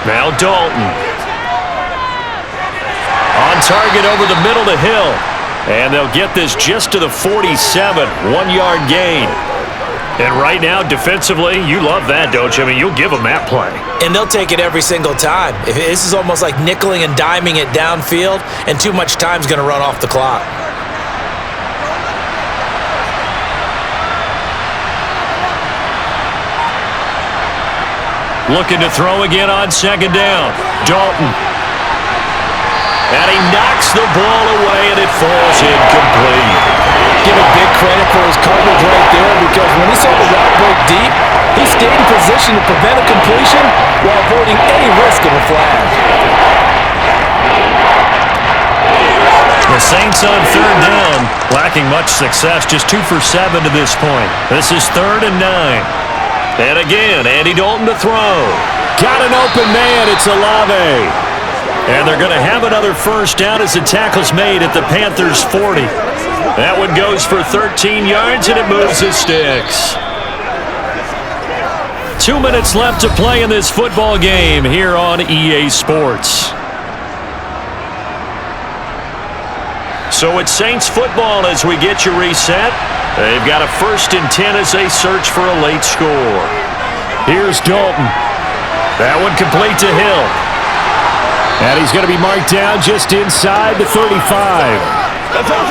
Now Dalton. On target over the middle to Hill. And they'll get this just to the 47, 1-yard gain. And right now, defensively, you love that, don't you? I mean, you'll give them that play. And they'll take it every single time. This is almost like nickeling and diming it downfield, and too much time's going to run off the clock. Looking to throw again on 2nd down. Dalton. And he knocks the ball away, and it falls incomplete. Give him big credit for his coverage right there, because when he saw the route break deep, he stayed in position to prevent a completion while avoiding any risk of a flag. The Saints on 3rd down, lacking much success, just 2 for 7 to this point. This is 3rd and 9. And again, Andy Dalton to throw. Got an open man, it's Olave. And they're going to have another first down as the tackle's made at the Panthers' 40. That one goes for 13 yards, and it moves the sticks. 2 minutes left to play in this football game here on EA Sports. So it's Saints football as we get you reset. They've got a 1st and 10 as they search for a late score. Here's Dalton. That one complete to Hill. And he's going to be marked down just inside the 35.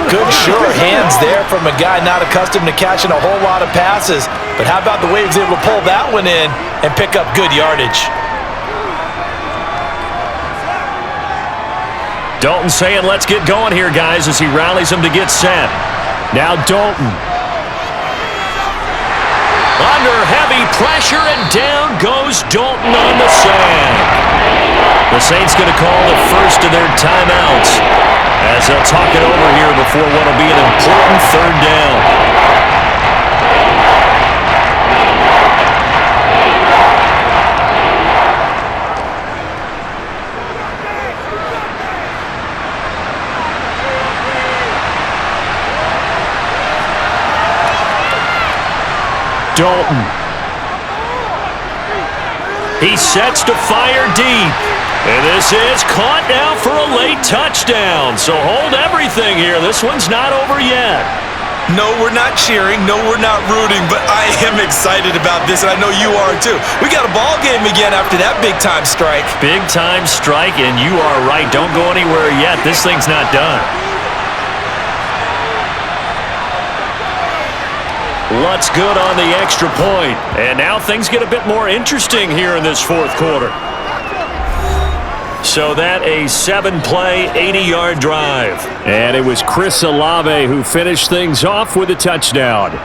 Good sure hands there from a guy not accustomed to catching a whole lot of passes. But how about the way he was able to pull that one in and pick up good yardage? Dalton saying, let's get going here, guys, as he rallies them to get set. Now Dalton. Under heavy pressure, and down goes Dalton on the sack. The Saints going to call the first of their timeouts as they'll talk it over here before what will be an important 3rd down. Dalton. He sets to fire deep. And this is caught now for a late touchdown. So hold everything here. This one's not over yet. No, we're not cheering. No, we're not rooting. But I am excited about this, and I know you are too. We got a ball game again after that big-time strike. Big-time strike, and you are right. Don't go anywhere yet. This thing's not done. Lutz good on the extra point. And now things get a bit more interesting here in this 4th quarter. So that a 7-play, 80-yard drive. And it was Chris Olave who finished things off with a touchdown.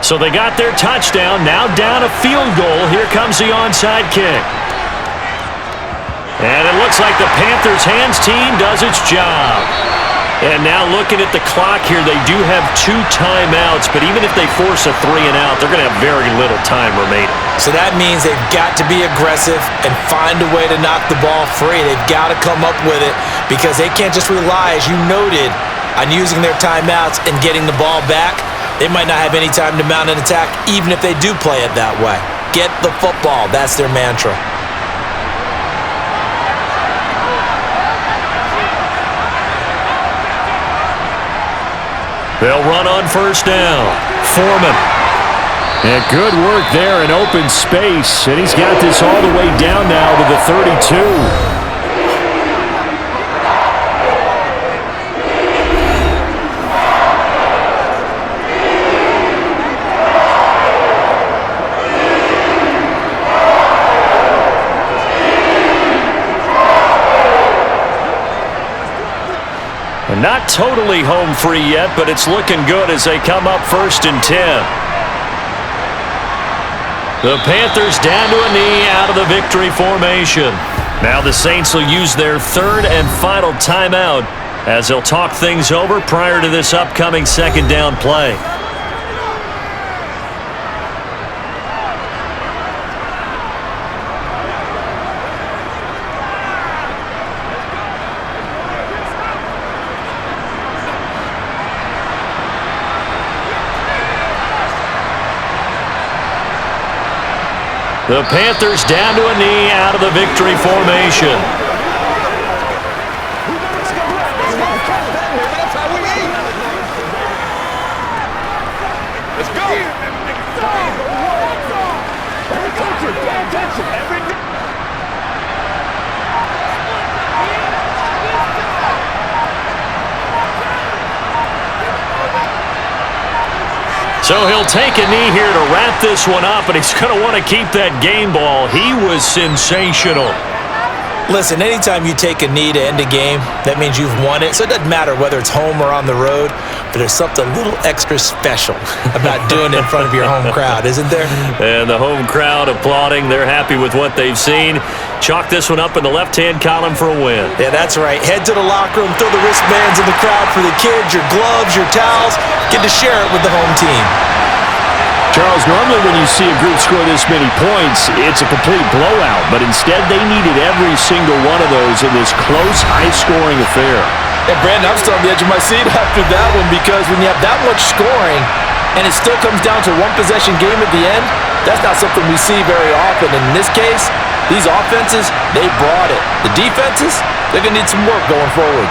So they got their touchdown, now down a field goal. Here comes the onside kick. And it looks like the Panthers hands team does its job. And now looking at the clock here, they do have 2 timeouts, but even if they force a 3-and-out, they're going to have very little time remaining. So that means they've got to be aggressive and find a way to knock the ball free. They've got to come up with it because they can't just rely, as you noted, on using their timeouts and getting the ball back. They might not have any time to mount an attack, even if they do play it that way. Get the football. That's their mantra. They'll run on first down. Foreman. And good work there in open space. And he's got this all the way down now to the 32. Not totally home free yet, but it's looking good as they come up 1st and 10. The Panthers down to a knee out of the victory formation. Now the Saints will use their 3rd and final timeout as they'll talk things over prior to this upcoming 2nd down play. The Panthers down to a knee out of the victory formation. Let's go. So he'll take a knee here to wrap this one up, and he's going to want to keep that game ball. He was sensational. Listen, anytime you take a knee to end a game, that means you've won it. So it doesn't matter whether it's home or on the road, but there's something a little extra special about doing it in front of your home crowd, isn't there? And the home crowd applauding. They're happy with what they've seen. Chalk this one up in the left-hand column for a win. Yeah, that's right. Head to the locker room, throw the wristbands in the crowd for the kids, your gloves, your towels. Get to share it with the home team. Charles, normally when you see a group score this many points, it's a complete blowout, but instead they needed every single one of those in this close, high-scoring affair. And Brandon, I'm still on the edge of my seat after that one because when you have that much scoring and it still comes down to one possession game at the end, that's not something we see very often. And in this case, these offenses, they brought it. The defenses, they're going to need some work going forward.